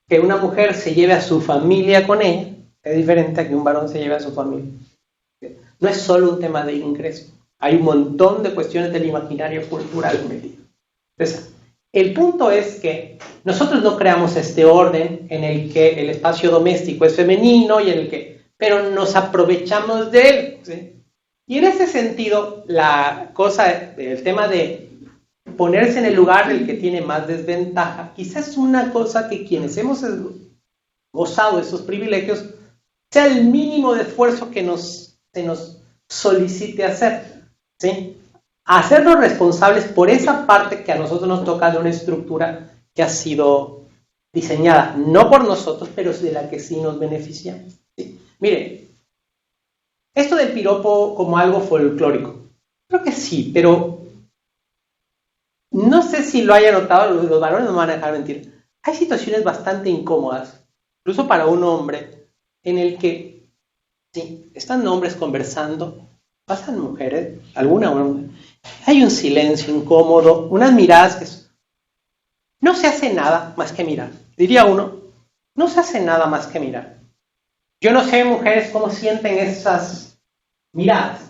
que una mujer se lleve a su familia con ella es diferente a que un varón se lleve a su familia. No es solo un tema de ingreso, hay un montón de cuestiones del imaginario cultural metido. Entonces, el punto es que nosotros no creamos este orden en el que el espacio doméstico es femenino y en el que, pero nos aprovechamos de él, ¿sí? Y en ese sentido, el tema de ponerse en el lugar del que tiene más desventaja, quizás es una cosa que quienes hemos gozado de esos privilegios, sea el mínimo de esfuerzo que se nos solicite hacer, ¿sí? Hacernos responsables por esa parte que a nosotros nos toca de una estructura que ha sido diseñada, no por nosotros, pero de la que sí nos beneficiamos, ¿sí? Mire, esto del piropo como algo folclórico, creo que sí, pero no sé si lo haya notado, los varones no me van a dejar mentir. Hay situaciones bastante incómodas, incluso para un hombre, en el que, sí, están hombres conversando, pasan mujeres, alguna, hay un silencio incómodo, unas miradas que no se hace nada más que mirar. Diría uno, no se hace nada más que mirar. Yo no sé, mujeres, cómo sienten esas miradas,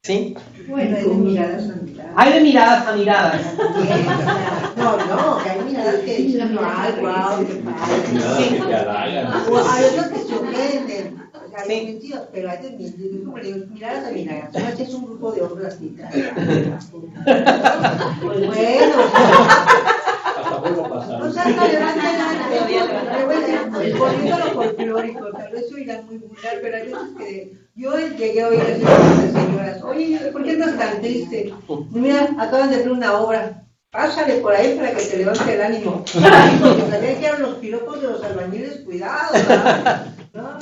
¿sí? Bueno, hay de miradas a miradas. Hay de miradas a miradas. No, que hay miradas que dicen, ay, guau, qué padre. Que halagan. O hay otros que se ofenden, o sea, Sí. hay mentiras, pero hay de miradas a miradas. No es un grupo de hombres así. Pues bueno. Hasta vuelvo a pasar. O sea, hasta volviendo a lo folclórico, tal vez soy ya muy vulgar, pero hay veces que yo llegué a oír a las señoras, oye, ¿por qué estás tan triste? Mira, acaban de hacer una obra, pásale por ahí para que te levante el ánimo. Porque sabían que eran los piropos de los albañiles, cuidado, ¿no?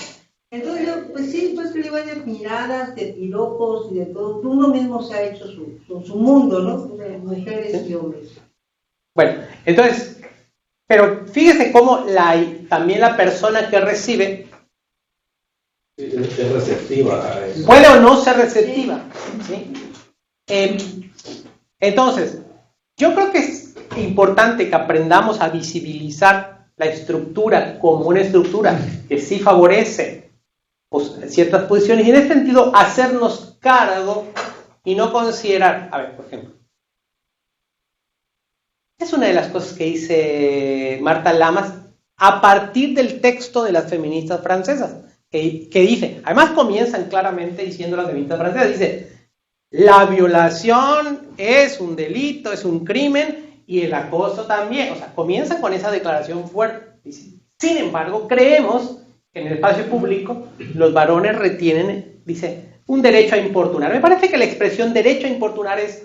Entonces yo, pues sí, pues que le iban de miradas, de piropos y de todo. Uno mismo se ha hecho su mundo, ¿no? De mujeres y hombres. Bueno, entonces, pero fíjese cómo también la persona que recibe Es receptiva a eso. puede o no ser receptiva, ¿sí? Entonces, yo creo que es importante que aprendamos a visibilizar la estructura como una estructura que sí favorece ciertas posiciones y en ese sentido hacernos cargo y no considerar, a ver, por ejemplo, es una de las cosas que dice Marta Lamas a partir del texto de las feministas francesas, que dice, además comienzan claramente diciendo las feministas francesas, dice, la violación es un delito, es un crimen, y el acoso también, o sea, comienzan con esa declaración fuerte. Dice, sin embargo, creemos que en el espacio público los varones retienen, dice, un derecho a importunar. Me parece que la expresión derecho a importunar es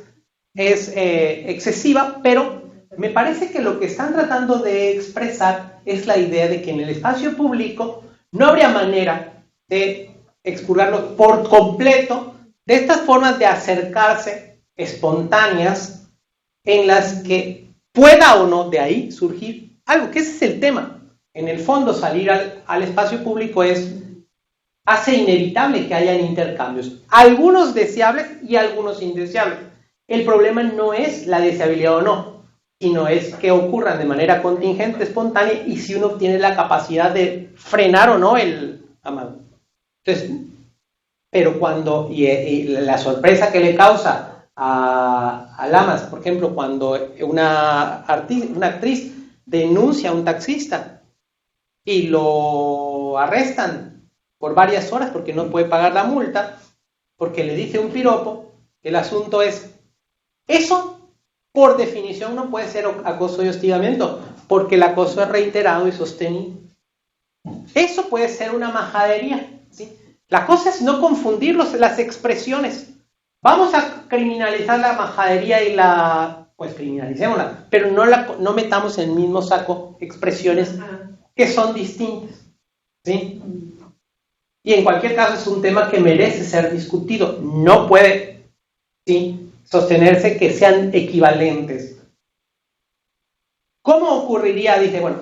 excesiva, pero me parece que lo que están tratando de expresar es la idea de que en el espacio público no habría manera de expurgarlo por completo de estas formas de acercarse espontáneas en las que pueda o no de ahí surgir algo, que ese es el tema. En el fondo, salir al espacio público hace inevitable que hayan intercambios, algunos deseables y algunos indeseables. El problema no es la deseabilidad o no, sino es que ocurran de manera contingente, espontánea, y si uno tiene la capacidad de frenar o no el amado. Entonces, pero cuando, y la sorpresa que le causa a Lamas, por ejemplo, cuando una actriz denuncia a un taxista y lo arrestan por varias horas porque no puede pagar la multa, porque le dice un piropo, el asunto es, eso por definición no puede ser acoso y hostigamiento, porque el acoso es reiterado y sostenido. Eso puede ser una majadería, ¿sí? La cosa es no confundir las expresiones. Vamos a criminalizar la majadería y pues criminalicémosla, pero no metamos en el mismo saco expresiones que son distintas, ¿sí? Y en cualquier caso es un tema que merece ser discutido. No puede, ¿sí?, sostenerse que sean equivalentes. ¿Cómo ocurriría? Dice, bueno,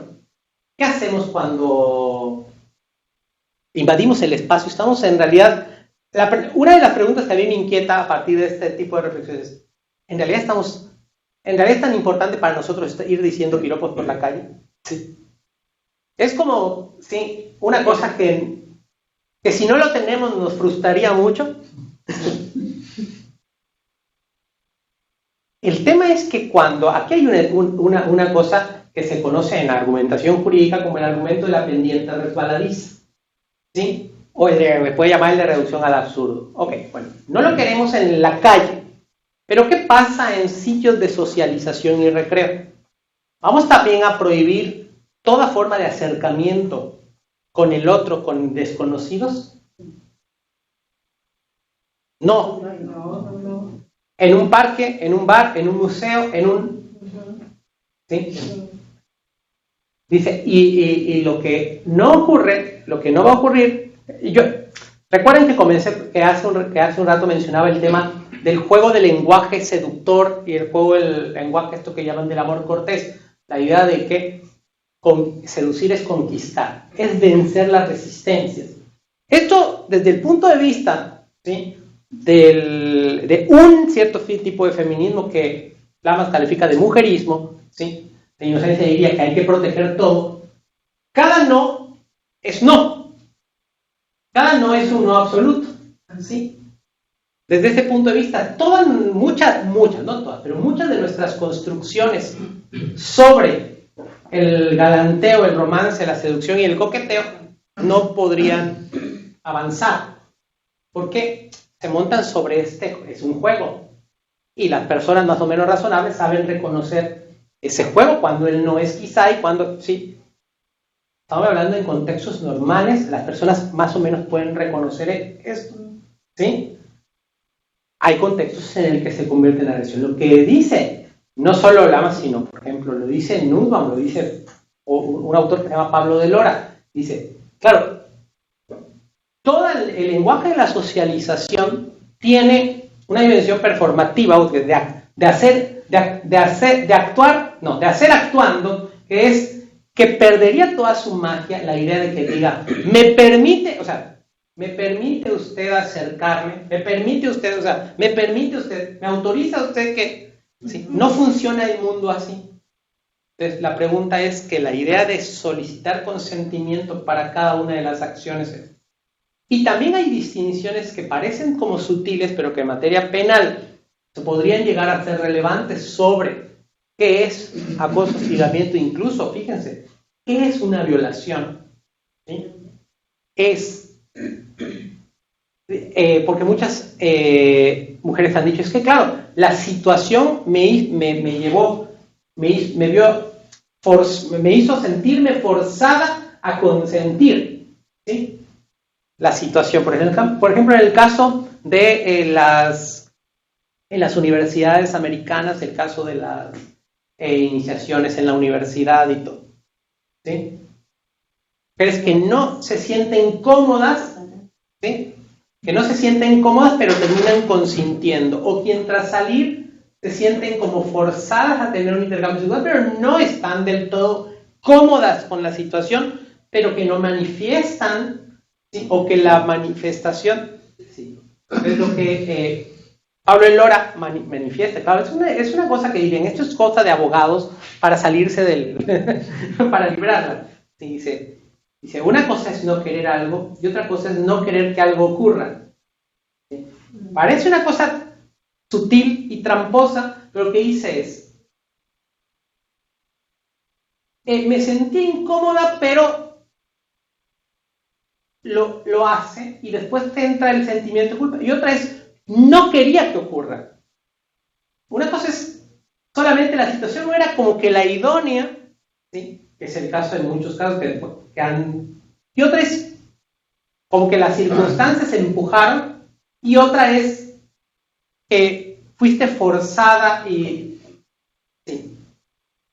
¿qué hacemos cuando invadimos el espacio? Estamos en realidad, una de las preguntas que a mí me inquieta a partir de este tipo de reflexiones, ¿en realidad es tan importante para nosotros ir diciendo piropos por la calle? Sí. Es como, sí, una cosa que si no lo tenemos nos frustraría mucho. El tema es que aquí hay una cosa que se conoce en argumentación jurídica como el argumento de la pendiente resbaladiza, ¿sí? O me puede llamar el de reducción al absurdo. Ok, bueno, no lo queremos en la calle, pero ¿qué pasa en sitios de socialización y recreo? Vamos también a prohibir toda forma de acercamiento con el otro, con desconocidos. No. En un parque, en un bar, en un museo, ¿sí? Dice, y lo que no ocurre, lo que no va a ocurrir, recuerden que hace un rato mencionaba el tema del juego del lenguaje seductor y el juego del lenguaje, esto que llaman del amor cortés, la idea de que seducir es conquistar, es vencer las resistencias. Esto desde el punto de vista, ¿sí?, de un cierto tipo de feminismo que Lamas califica de mujerismo, ¿sí?, de inocencia, diría que hay que proteger todo. Cada no es no. Cada no es un no absoluto, ¿sí? Desde ese punto de vista, muchas, no todas, pero muchas de nuestras construcciones sobre el galanteo, el romance, la seducción y el coqueteo no podrían avanzar. ¿Por qué? Se montan sobre es un juego. Y las personas más o menos razonables saben reconocer ese juego cuando él no es quizá y cuando sí. Estamos hablando en contextos normales, las personas más o menos pueden reconocer esto, ¿sí? Hay contextos en el que se convierte en agresión. Lo que dice, no solo Lamas, sino, por ejemplo, lo dice Nussbaum, lo dice un autor que se llama Pablo de Lora, dice, claro, todo el lenguaje de la socialización tiene una dimensión performativa, de hacer actuando, que es que perdería toda su magia la idea de que diga, me permite usted acercarme, me autoriza usted que, ¿sí? No funciona el mundo así. Entonces la pregunta es que la idea de solicitar consentimiento para cada una de las acciones es. Y también hay distinciones que parecen como sutiles, pero que en materia penal se podrían llegar a ser relevantes sobre qué es acoso, hostigamiento, incluso, fíjense, ¿qué es una violación? ¿Sí? Porque muchas mujeres han dicho, es que claro, la situación me hizo sentirme forzada a consentir, ¿sí? La situación, por ejemplo, en el caso de en las universidades americanas, el caso de iniciaciones en la universidad y todo. ¿Sí? Mujeres que no se sienten cómodas, ¿sí? Que no se sienten cómodas, pero terminan consintiendo, o quien tras salir se sienten como forzadas a tener un intercambio sexual, pero no están del todo cómodas con la situación, pero que no manifiestan, ¿sí? O que la manifestación, ¿sí? Es lo que Pablo Elora manifiesta. Claro, es una cosa que dirían, esto es cosa de abogados para salirse del para librarla. Sí, dice, una cosa es no querer algo y otra cosa es no querer que algo ocurra. ¿Sí? Parece una cosa sutil y tramposa, pero lo que dice es, me sentí incómoda, pero lo hace, y después te entra el sentimiento de culpa. Y otra es, no quería que ocurra. Una cosa es, solamente la situación no era como que la idónea, ¿sí? Que es el caso en muchos casos que han... Y otra es, como que las circunstancias se empujaron, y otra es que fuiste forzada y... ¿sí?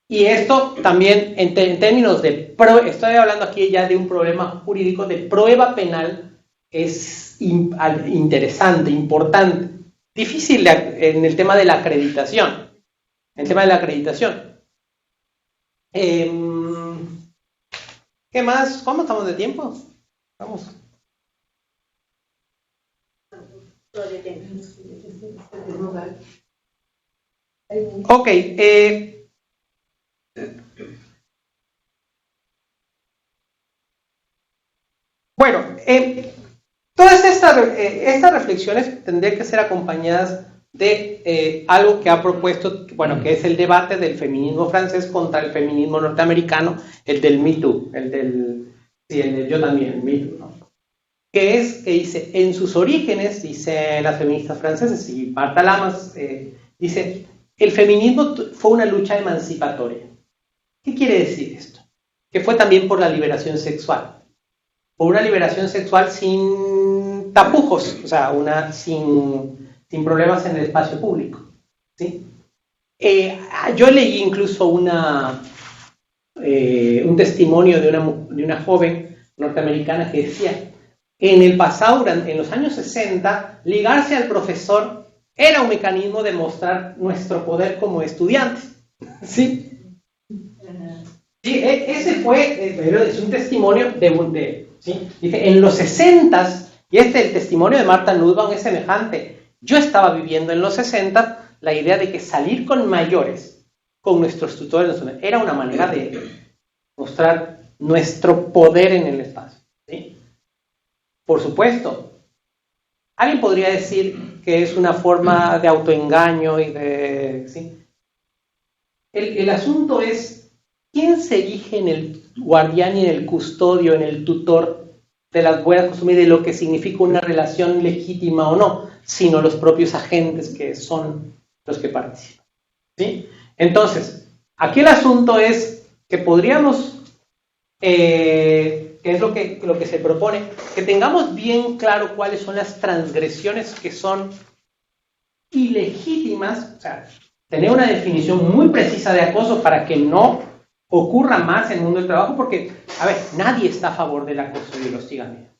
Y esto también, en términos de estoy hablando aquí ya de un problema jurídico de prueba penal, es interesante, importante, difícil en el tema de la acreditación. ¿Qué más? ¿Cómo estamos de tiempo? Vamos. Ok. Bueno, todas estas reflexiones tendrían que ser acompañadas de algo que ha propuesto, bueno, que es el debate del feminismo francés contra el feminismo norteamericano, el del Me Too, el del yo también, el Me Too, ¿no? Que dice, en sus orígenes, dice las feministas francesas, y Martha Lamas dice, el feminismo fue una lucha emancipatoria. ¿Qué quiere decir esto? Que fue también por la liberación sexual. Por una liberación sexual sin tapujos, o sea, sin problemas en el espacio público. ¿Sí? Yo leí incluso un testimonio de una joven norteamericana que decía, en el pasado, en los años 60, ligarse al profesor era un mecanismo de mostrar nuestro poder como estudiantes. ¿Sí? Sí, ese es un testimonio ¿sí? Dice, en los 60s, y el testimonio de Martha Nussbaum es semejante. Yo estaba viviendo en los 60 la idea de que salir con mayores, con nuestros tutores, era una manera de mostrar nuestro poder en el espacio. ¿Sí? Por supuesto, alguien podría decir que es una forma de autoengaño y de... ¿sí? El asunto es, ¿quién se erige en el guardián y en el custodio, en el tutor de las buenas costumbres, de lo que significa una relación legítima o no, sino los propios agentes que son los que participan? ¿Sí? Entonces, aquí el asunto es que podríamos, que es lo que se propone, que tengamos bien claro cuáles son las transgresiones que son ilegítimas, o sea, tener una definición muy precisa de acoso para que no ocurra más en el mundo del trabajo, porque, a ver, nadie está a favor del acoso y el hostigamiento.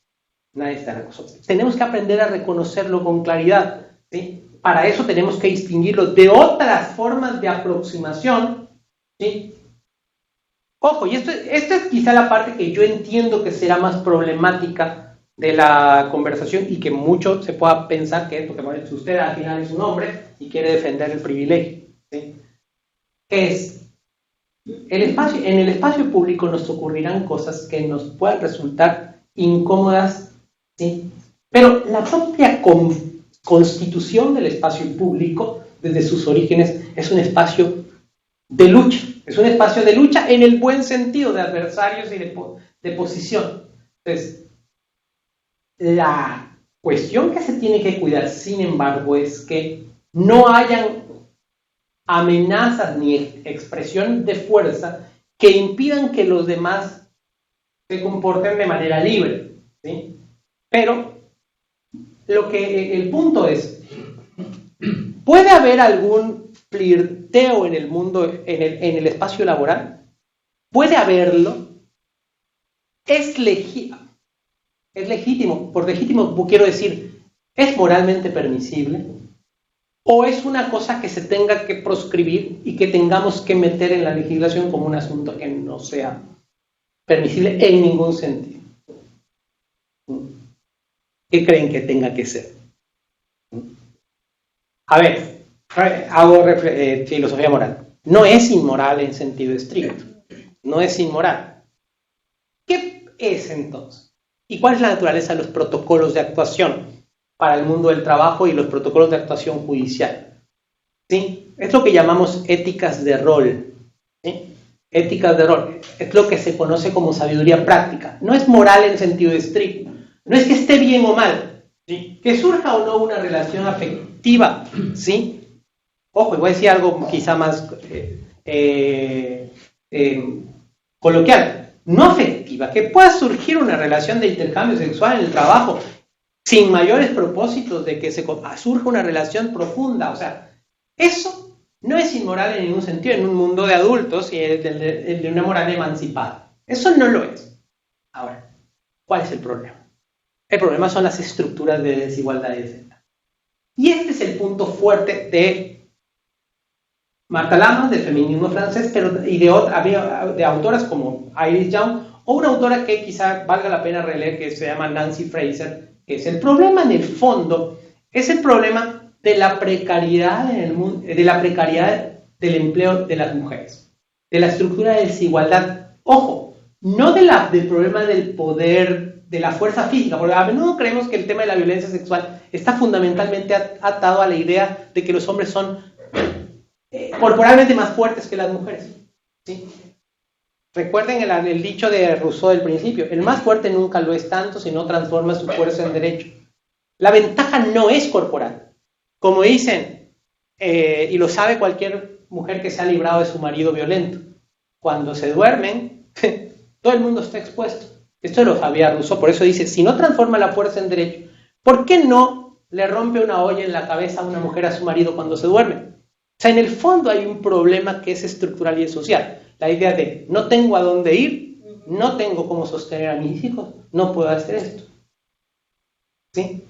Nadie está en acoso. Tenemos que aprender a reconocerlo con claridad, ¿sí? Para eso tenemos que distinguirlo de otras formas de aproximación, ¿sí? Ojo, y esto es quizá la parte que yo entiendo que será más problemática de la conversación y que mucho se pueda pensar que es porque, bueno, usted al final es un hombre y quiere defender el privilegio, ¿sí? Es en el espacio público nos ocurrirán cosas que nos puedan resultar incómodas, ¿sí? Pero la propia constitución del espacio público, desde sus orígenes, es un espacio de lucha. Es un espacio de lucha en el buen sentido, de adversarios y de posición. Entonces, la cuestión que se tiene que cuidar, sin embargo, es que no hayan amenazas ni expresión de fuerza que impidan que los demás se comporten de manera libre, ¿sí? Pero el punto es, ¿puede haber algún flirteo en el mundo, en el espacio laboral? ¿Puede haberlo? ¿Es legítimo? Por legítimo quiero decir, ¿es moralmente permisible? ¿O es una cosa que se tenga que proscribir y que tengamos que meter en la legislación como un asunto que no sea permisible en ningún sentido? ¿Qué creen que tenga que ser? A ver, hago filosofía moral. No es inmoral en sentido estricto. No es inmoral. ¿Qué es entonces? ¿Y cuál es la naturaleza de los protocolos de actuación para el mundo del trabajo y los protocolos de actuación judicial? ¿Sí? Es lo que llamamos éticas de rol. ¿Sí? Éticas de rol. Es lo que se conoce como sabiduría práctica. No es moral en sentido estricto. No es que esté bien o mal. ¿Sí? Que surja o no una relación afectiva. ¿Sí? Ojo, y voy a decir algo quizá más coloquial. No afectiva, que pueda surgir una relación de intercambio sexual en el trabajo sin mayores propósitos de que surja una relación profunda. O sea, eso no es inmoral en ningún sentido en un mundo de adultos y de una moral emancipada. Eso no lo es. Ahora, ¿cuál es el problema? El problema son las estructuras de desigualdad y desigualdad. Y este es el punto fuerte de Martha Lamas, del feminismo francés, pero y de autoras como Iris Young, o una autora que quizá valga la pena releer, que se llama Nancy Fraser, que es el problema en el fondo, es el problema de la precariedad en el mundo, de la precariedad del empleo de las mujeres, de la estructura de desigualdad. Ojo, no del problema del poder, de la fuerza física, porque a menudo creemos que el tema de la violencia sexual está fundamentalmente atado a la idea de que los hombres son corporalmente más fuertes que las mujeres. ¿Sí? Recuerden el dicho de Rousseau del principio: el más fuerte nunca lo es tanto si no transforma su fuerza en derecho. La ventaja no es corporal. Como dicen, y lo sabe cualquier mujer que se ha librado de su marido violento, cuando se duermen, todo el mundo está expuesto. Esto lo sabía Rousseau, por eso dice, si no transforma la fuerza en derecho, ¿por qué no le rompe una olla en la cabeza a una mujer a su marido cuando se duerme? O sea, en el fondo hay un problema que es estructural y es social. La idea de no tengo a dónde ir, no tengo cómo sostener a mis hijos, no puedo hacer esto. ¿Sí?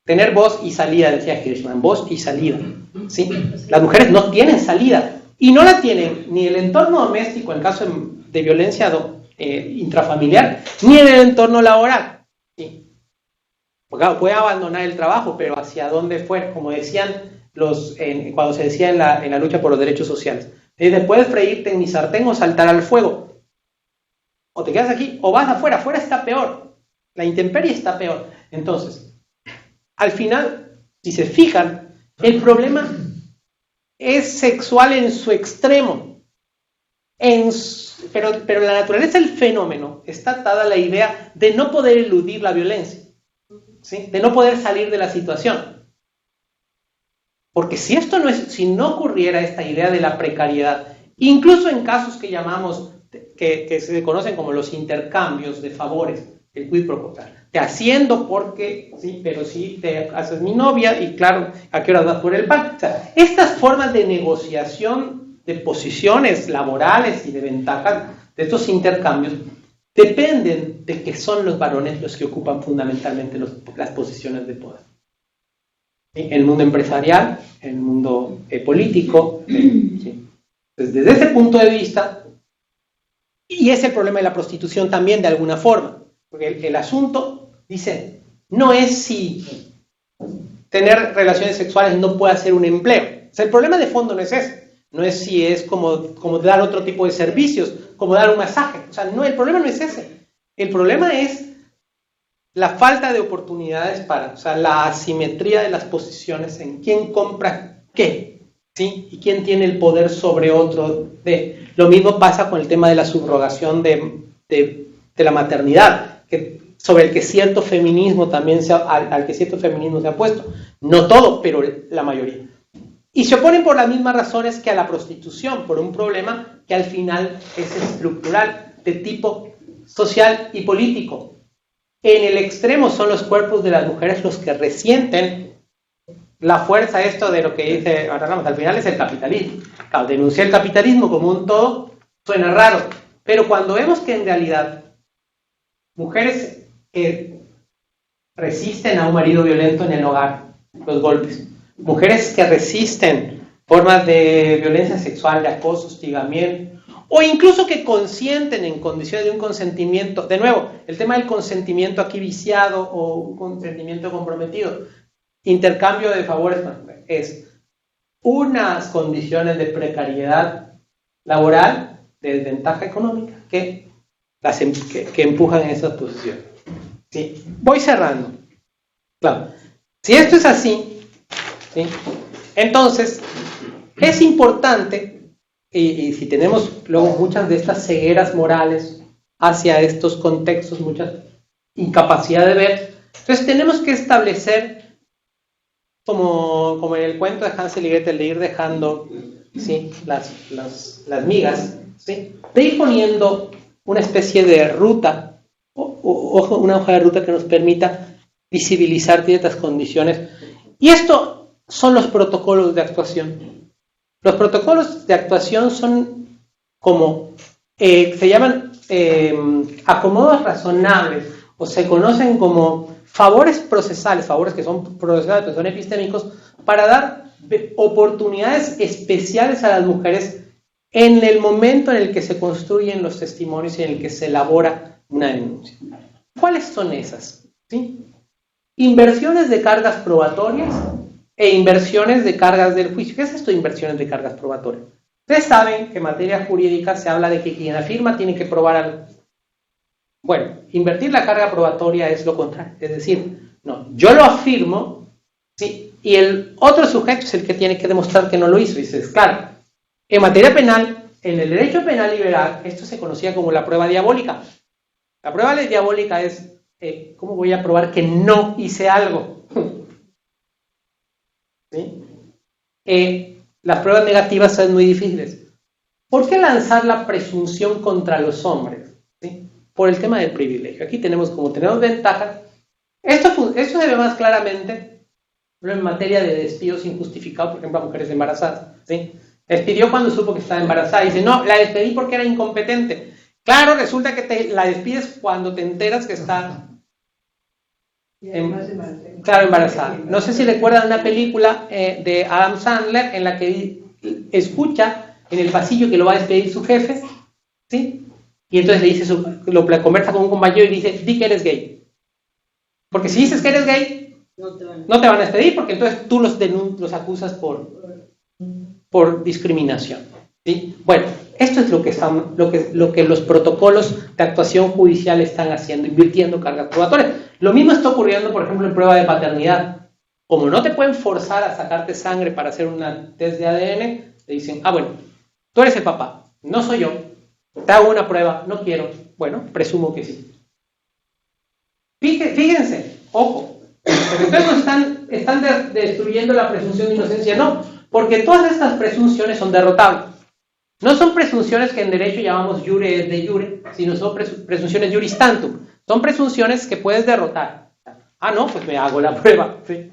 Tener voz y salida, decía Hirschman, voz y salida. ¿Sí? Las mujeres no tienen salida y no la tienen ni el entorno doméstico en caso de violencia intrafamiliar, ni en el entorno laboral. ¿Sí? Porque claro, puede abandonar el trabajo, pero ¿hacia dónde fue? Como decían cuando se decía en la lucha por los derechos sociales. Puedes freírte en mi sartén o saltar al fuego. O te quedas aquí o vas afuera. Afuera está peor. La intemperie está peor. Entonces, al final, si se fijan, el problema es sexual en su extremo. Pero la naturaleza del fenómeno está atada a la idea de no poder eludir la violencia. ¿Sí? De no poder salir de la situación. Porque si no ocurriera esta idea de la precariedad, incluso en casos que llamamos, que se conocen como los intercambios de favores, el quid pro quo, te haciendo porque, sí, pero sí te haces mi novia y claro, ¿a qué hora vas por el pan? O sea, estas formas de negociación de posiciones laborales y de ventajas de estos intercambios dependen de que son los varones los que ocupan fundamentalmente las posiciones de poder. El mundo empresarial, el mundo político. ¿Sí? Entonces, desde ese punto de vista, y es el problema de la prostitución también de alguna forma, porque el asunto, dice, no es si tener relaciones sexuales no puede ser un empleo. O sea, el problema de fondo no es ese. No es si es como dar otro tipo de servicios, como dar un masaje. O sea, no, el problema no es ese. El problema es la falta de oportunidades o sea, la asimetría de las posiciones en quién compra qué, ¿sí? Y quién tiene el poder sobre otro. Lo mismo pasa con el tema de la subrogación de la maternidad, sobre el que cierto feminismo también al que cierto feminismo se ha puesto. No todo, pero la mayoría. Y se oponen por las mismas razones que a la prostitución, por un problema que al final es estructural, de tipo social y político. En el extremo son los cuerpos de las mujeres los que resienten la fuerza esto de lo que dice Ramos, al final es el capitalismo. Claro, denunciar el capitalismo como un todo suena raro, pero cuando vemos que en realidad mujeres que resisten a un marido violento en el hogar, los golpes, mujeres que resisten formas de violencia sexual, de acoso, hostigamiento, o incluso que consienten en condiciones de un consentimiento, de nuevo, el tema del consentimiento aquí viciado o un consentimiento comprometido, intercambio de favores, es unas condiciones de precariedad laboral, de desventaja económica, que empujan en esas posiciones. ¿Sí? Voy cerrando. Claro, si esto es así, ¿sí? Entonces es importante, y si tenemos luego muchas de estas cegueras morales hacia estos contextos, mucha incapacidad de ver, entonces tenemos que establecer, como en el cuento de Hansel y Gretel, de ir dejando, ¿sí?, las migas, ¿sí?, de ir poniendo una especie de ruta, una hoja de ruta que nos permita visibilizar ciertas condiciones. Y esto son los protocolos de actuación. Los protocolos de actuación son como, se llaman acomodos razonables, o se conocen como favores procesales, favores que son procesales, que son epistémicos, para dar oportunidades especiales a las mujeres en el momento en el que se construyen los testimonios y en el que se elabora una denuncia. ¿Cuáles son esas? ¿Sí? Inversiones de cargas probatorias e inversiones de cargas del juicio. ¿Qué es esto de inversiones de cargas probatorias? Ustedes saben que en materia jurídica se habla de que quien afirma tiene que probar algo. Bueno, invertir la carga probatoria es lo contrario. Es decir, no, yo lo afirmo, ¿sí?, y el otro sujeto es el que tiene que demostrar que no lo hizo. Y dices, claro, en materia penal, en el derecho penal liberal, esto se conocía como la prueba diabólica. La prueba diabólica es, ¿cómo voy a probar que no hice algo? ¿Sí? Las pruebas negativas son muy difíciles. ¿Por qué lanzar la presunción contra los hombres? ¿Sí? Por el tema del privilegio. Aquí tenemos ventajas. Esto se ve más claramente en materia de despidos injustificados, por ejemplo, a mujeres embarazadas. ¿Sí? Despidió cuando supo que estaba embarazada. Y dice, no, la despedí porque era incompetente. Claro, resulta que la despides cuando te enteras que está embarazada. No sé si recuerdan una película de Adam Sandler en la que escucha en el pasillo que lo va a despedir su jefe, ¿sí? Y entonces le dice, lo conversa con un compañero y dice, di que eres gay. Porque si dices que eres gay, no te van a despedir, porque entonces tú los acusas por discriminación, ¿sí? Bueno, esto es lo que los protocolos de actuación judicial están haciendo, invirtiendo cargas probatorias. Lo mismo está ocurriendo, por ejemplo, en prueba de paternidad. Como no te pueden forzar a sacarte sangre para hacer una test de ADN, te dicen, bueno, tú eres el papá, no soy yo, te hago una prueba, no quiero. Bueno, presumo que sí. Fíjense, ojo, porque ustedes no están destruyendo la presunción de inocencia, no, porque todas estas presunciones son derrotables. No son presunciones que en derecho llamamos jure de jure, sino son presunciones juris tantum. Son presunciones que puedes derrotar. Ah, no, pues me hago la prueba. ¿Sí?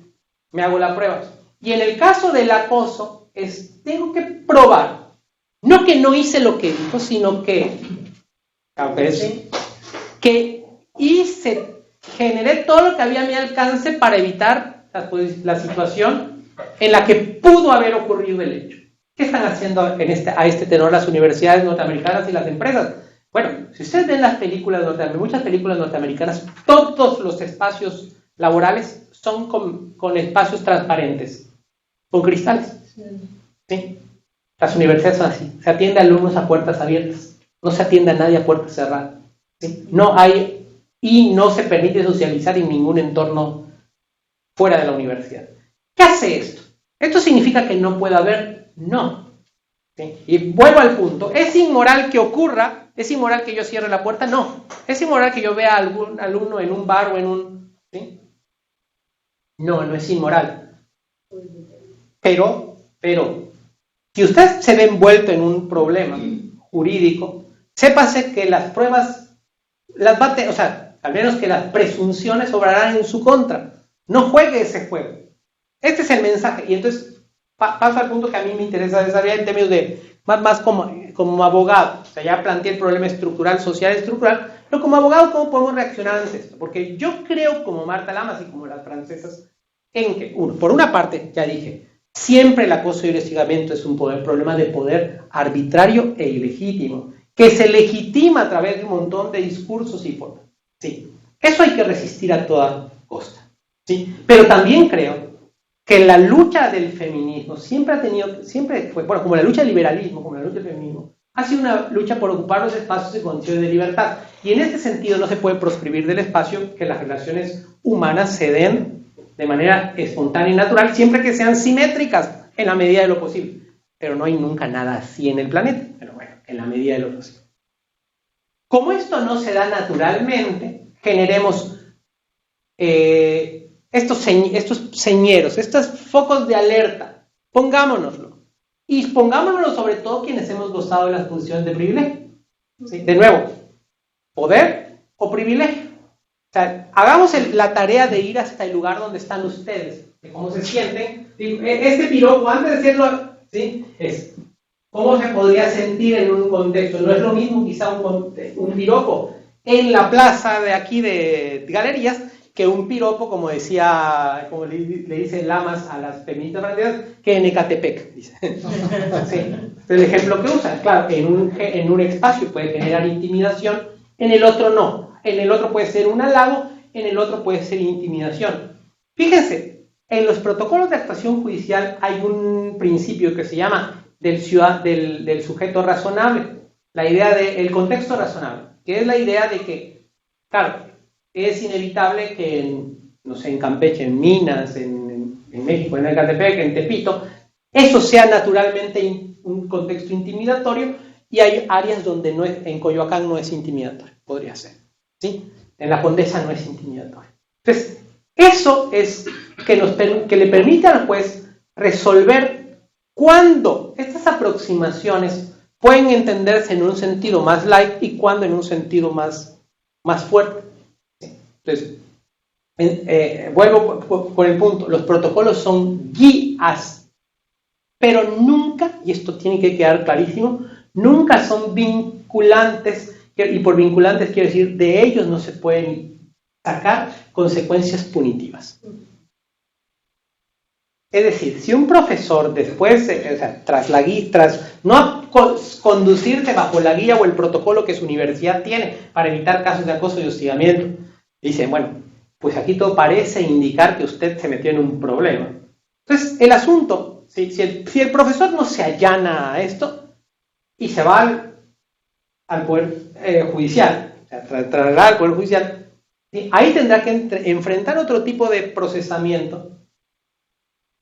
Me hago la prueba. Y en el caso del acoso, tengo que probar, no que no hice lo que dijo, sino que generé todo lo que había a mi alcance para evitar la situación en la que pudo haber ocurrido el hecho. ¿Qué están haciendo a este tenor las universidades norteamericanas y las empresas? Bueno, si ustedes ven las películas muchas películas norteamericanas, todos los espacios laborales son con espacios transparentes, con cristales. ¿Sí? Las universidades son así. Se atiende a alumnos a puertas abiertas. No se atiende a nadie a puertas cerradas. ¿Sí? Y no se permite socializar en ningún entorno fuera de la universidad. ¿Qué hace esto? ¿Esto significa que no puede haber? No. ¿Sí? Y vuelvo al punto. ¿Es inmoral que ocurra? ¿Es inmoral que yo cierre la puerta? No. ¿Es inmoral que yo vea a algún alumno en un bar o en un... ¿sí? No es inmoral. Pero, si usted se ve envuelto en un problema jurídico, sépase que las pruebas al menos que las presunciones obrarán en su contra. No juegue ese juego. Este es el mensaje. Y entonces paso al punto que a mí me interesa desarrollar en términos de más como abogado. O sea, ya planteé el problema estructural, social, estructural, pero como abogado, ¿cómo podemos reaccionar ante esto? Porque yo creo, como Marta Lamas y como las francesas, en que, por una parte, ya dije, siempre el acoso y el hostigamiento es un problema de poder arbitrario e ilegítimo, que se legitima a través de un montón de discursos y formas. Sí, eso hay que resistir a toda costa. ¿Sí? Pero también creo que la lucha del feminismo siempre fue, bueno, como la lucha del liberalismo, como la lucha del feminismo, ha sido una lucha por ocupar los espacios y condiciones de libertad. Y en este sentido no se puede proscribir del espacio que las relaciones humanas se den de manera espontánea y natural, siempre que sean simétricas en la medida de lo posible. Pero no hay nunca nada así en el planeta, pero bueno, en la medida de lo posible. Como esto no se da naturalmente, generemos estos señeros, estos focos de alerta, pongámonoslo. Y pongámonoslo sobre todo quienes hemos gozado de las posiciones de privilegio. ¿Sí? De nuevo, poder o privilegio. O sea, hagamos la tarea de ir hasta el lugar donde están ustedes, de cómo se sienten. Este piropo, antes de decirlo, ¿sí? Es cómo se podría sentir en un contexto. No es lo mismo quizá un piropo en la plaza de aquí de Galerías que un piropo, como decía, como le dice Lamas a las feministas francesas, que en Ecatepec, dice. Sí, es el ejemplo que usan. Claro, en un espacio puede generar intimidación, en el otro no. En el otro puede ser un halago, en el otro puede ser intimidación. Fíjense, en los protocolos de actuación judicial hay un principio que se llama del sujeto razonable, la idea del contexto razonable, que es la idea de que, claro, es inevitable que no sé, en Campeche, en Minas, en México, en Ecatepec, en Tepito, eso sea naturalmente un contexto intimidatorio, y hay áreas donde en Coyoacán no es intimidatorio, podría ser, ¿sí? En la Condesa no es intimidatorio. Entonces, eso es que le permite al juez resolver cuándo estas aproximaciones pueden entenderse en un sentido más light y cuándo en un sentido más fuerte. Entonces, vuelvo por el punto, los protocolos son guías, pero nunca, y esto tiene que quedar clarísimo, nunca son vinculantes, y por vinculantes quiero decir, de ellos no se pueden sacar consecuencias punitivas. Es decir, si un profesor después, tras no conducirse bajo la guía o el protocolo que su universidad tiene para evitar casos de acoso y hostigamiento, dice, bueno, pues aquí todo parece indicar que usted se metió en un problema. Entonces, el asunto, si el profesor no se allana a esto y se va al Poder Judicial, trasladará al Poder Judicial, ¿sí? Ahí tendrá que enfrentar otro tipo de procesamiento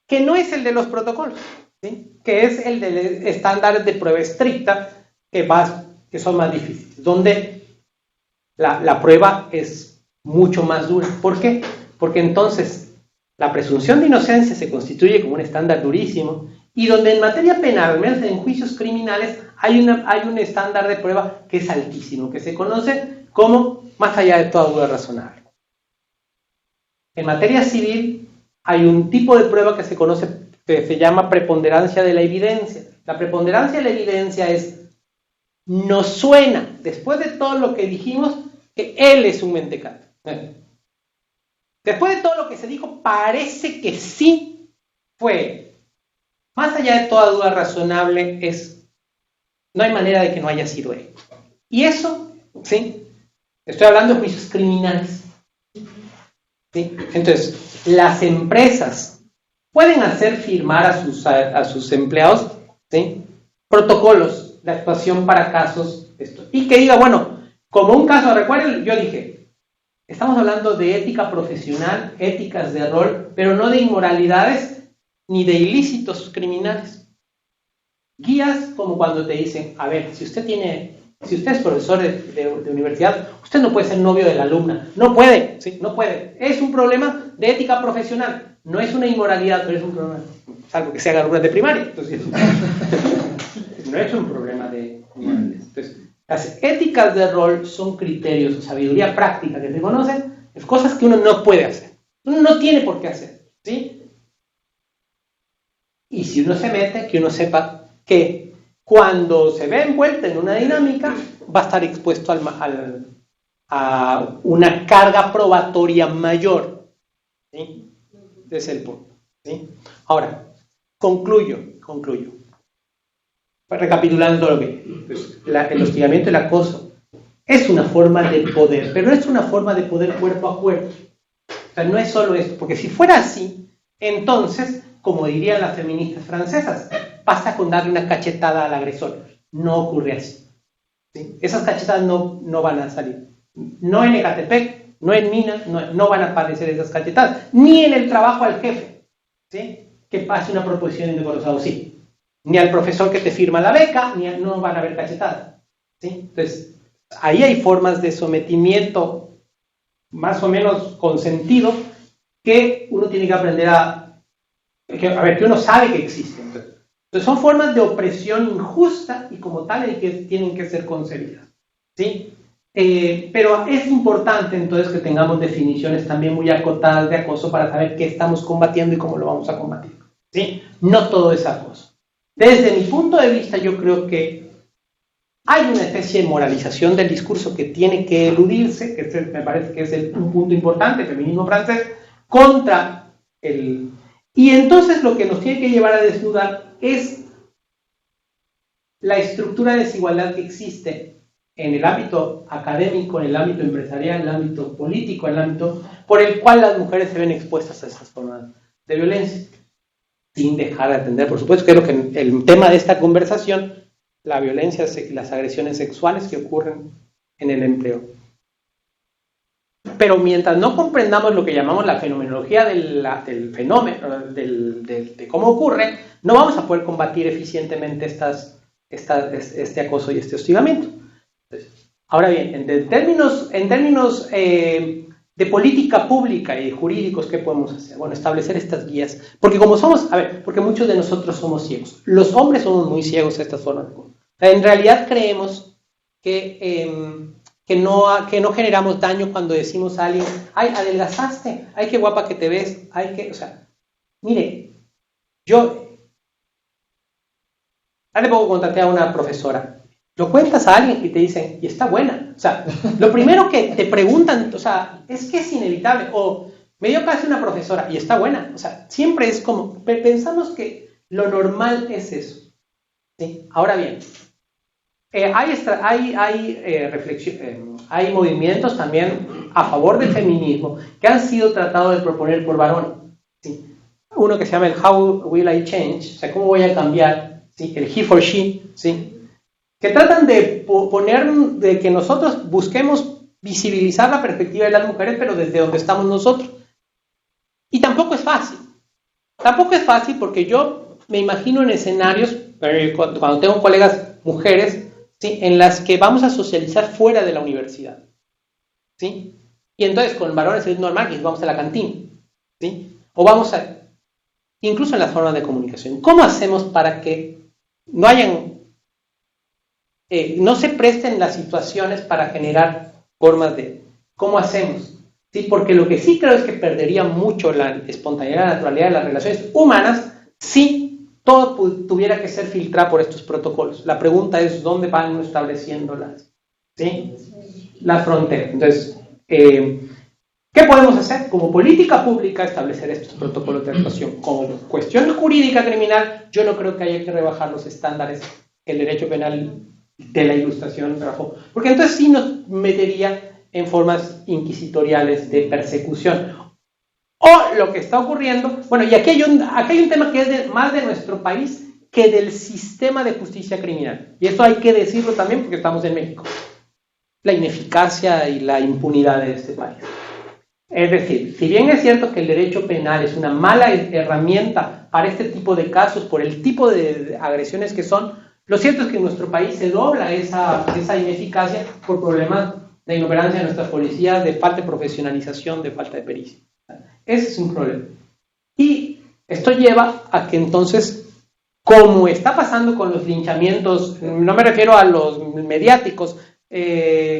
que no es el de los protocolos, ¿sí? Que es el de estándares de prueba estricta que son más difíciles, donde la prueba es mucho más dura. ¿Por qué? Porque entonces la presunción de inocencia se constituye como un estándar durísimo, y donde en materia penal, al menos en juicios criminales, hay un estándar de prueba que es altísimo, que se conoce como más allá de toda duda razonable. En materia civil hay un tipo de prueba que se llama preponderancia de la evidencia. La preponderancia de la evidencia nos suena, después de todo lo que dijimos, que él es un mentecato. Después de todo lo que se dijo, parece que sí fue. Más allá de toda duda razonable, no hay manera de que no haya sido él. Y eso, ¿sí? Estoy hablando de juicios criminales. ¿Sí? Entonces, las empresas pueden hacer firmar a sus empleados, ¿sí? Protocolos de actuación para casos. Y que diga, bueno, como un caso, recuerden, yo dije, estamos hablando de ética profesional, éticas de rol, pero no de inmoralidades ni de ilícitos criminales. Guías como cuando te dicen, a ver, si usted es profesor de universidad, usted no puede ser novio de la alumna. No puede, ¿sí? No puede. Es un problema de ética profesional. No es una inmoralidad, pero es un problema, salvo que se haga alumnas de primaria. Entonces, no es un problema de inmoralidad. Entonces, las éticas de rol son criterios, sabiduría práctica que se conocen, es cosas que uno no puede hacer. Uno no tiene por qué hacer, ¿sí? Y si uno se mete, que uno sepa que cuando se ve envuelto en una dinámica, va a estar expuesto a una carga probatoria mayor. ¿Sí? Ese es el punto. ¿Sí? Ahora, concluyo. Recapitulando todo lo que pues, el hostigamiento y el acoso es una forma de poder, pero no es una forma de poder cuerpo a cuerpo. O sea, no es solo esto, porque si fuera así, entonces, como dirían las feministas francesas, basta con darle una cachetada al agresor. No ocurre así. ¿Sí? Esas cachetadas no van a salir. No en Ecatepec, no en Minas, no van a aparecer esas cachetadas, ni en el trabajo al jefe, ¿sí? Que pase una proposición indecorosa, sí. Ni al profesor que te firma la beca, no van a haber cachetadas. ¿Sí? Entonces, ahí hay formas de sometimiento más o menos consentido que uno tiene que aprender que uno sabe que existen. Entonces son formas de opresión injusta y como tal tienen que ser concebidas. ¿Sí? Pero es importante entonces que tengamos definiciones también muy acotadas de acoso para saber qué estamos combatiendo y cómo lo vamos a combatir. ¿Sí? No todo es acoso. Desde mi punto de vista, yo creo que hay una especie de moralización del discurso que tiene que eludirse, que me parece que es un punto importante, el feminismo francés, contra el... Y entonces lo que nos tiene que llevar a desnudar es la estructura de desigualdad que existe en el ámbito académico, en el ámbito empresarial, en el ámbito político, en el ámbito por el cual las mujeres se ven expuestas a estas formas de violencia. Sin dejar de atender, por supuesto, creo que el tema de esta conversación, la violencia y las agresiones sexuales que ocurren en el empleo. Pero mientras no comprendamos lo que llamamos la fenomenología del fenómeno, de cómo ocurre, no vamos a poder combatir eficientemente este acoso y este hostigamiento. Entonces, ahora bien, en términos de política pública y jurídicos, ¿qué podemos hacer? Bueno, establecer estas guías. Porque porque muchos de nosotros somos ciegos. Los hombres somos muy ciegos a estas formas de acoso. En realidad creemos que no generamos daño cuando decimos a alguien, ay, adelgazaste, ay, qué guapa que te ves, o sea, mire, hace poco contacté a una profesora, lo cuentas a alguien y te dicen, y está buena, o sea, lo primero que te preguntan, o sea, es que es inevitable, o me dio clase una profesora y está buena, o sea, siempre es como, pensamos que lo normal es eso, ¿sí? Ahora bien, hay movimientos también a favor del feminismo que han sido tratados de proponer por varones. ¿Sí? Uno que se llama el How Will I Change, o sea, ¿cómo voy a cambiar? ¿Sí? El He for She, ¿sí? Que tratan de de que nosotros busquemos visibilizar la perspectiva de las mujeres, pero desde donde estamos nosotros. Y tampoco es fácil. Tampoco es fácil porque yo me imagino en escenarios, cuando tengo colegas mujeres, ¿sí? En las que vamos a socializar fuera de la universidad, ¿sí? Y entonces con varones es normal que vamos a la cantina, ¿sí? O incluso en las formas de comunicación. ¿Cómo hacemos para que no se presten las situaciones para generar formas de... ¿Cómo hacemos? ¿Sí? Porque lo que sí creo es que perdería mucho la espontaneidad, la naturalidad de las relaciones humanas si todo tuviera que ser filtrado por estos protocolos. La pregunta es, ¿dónde van estableciendo las fronteras? Entonces, ¿qué podemos hacer? Como política pública, establecer estos protocolos de actuación. Como cuestión jurídica criminal, yo no creo que haya que rebajar los estándares que el derecho penal de la Ilustración trabajó. Porque entonces sí nos metería en formas inquisitoriales de persecución. O lo que está ocurriendo, bueno, y aquí hay un tema que es más de nuestro país que del sistema de justicia criminal. Y esto hay que decirlo también porque estamos en México. La ineficacia y la impunidad de este país. Es decir, si bien es cierto que el derecho penal es una mala herramienta para este tipo de casos, por el tipo de agresiones que son, lo cierto es que en nuestro país se dobla esa ineficacia por problemas de inoperancia de nuestras policías, de falta de profesionalización, de falta de pericia. Ese es un problema. Y esto lleva a que entonces, como está pasando con los linchamientos, no me refiero a los mediáticos,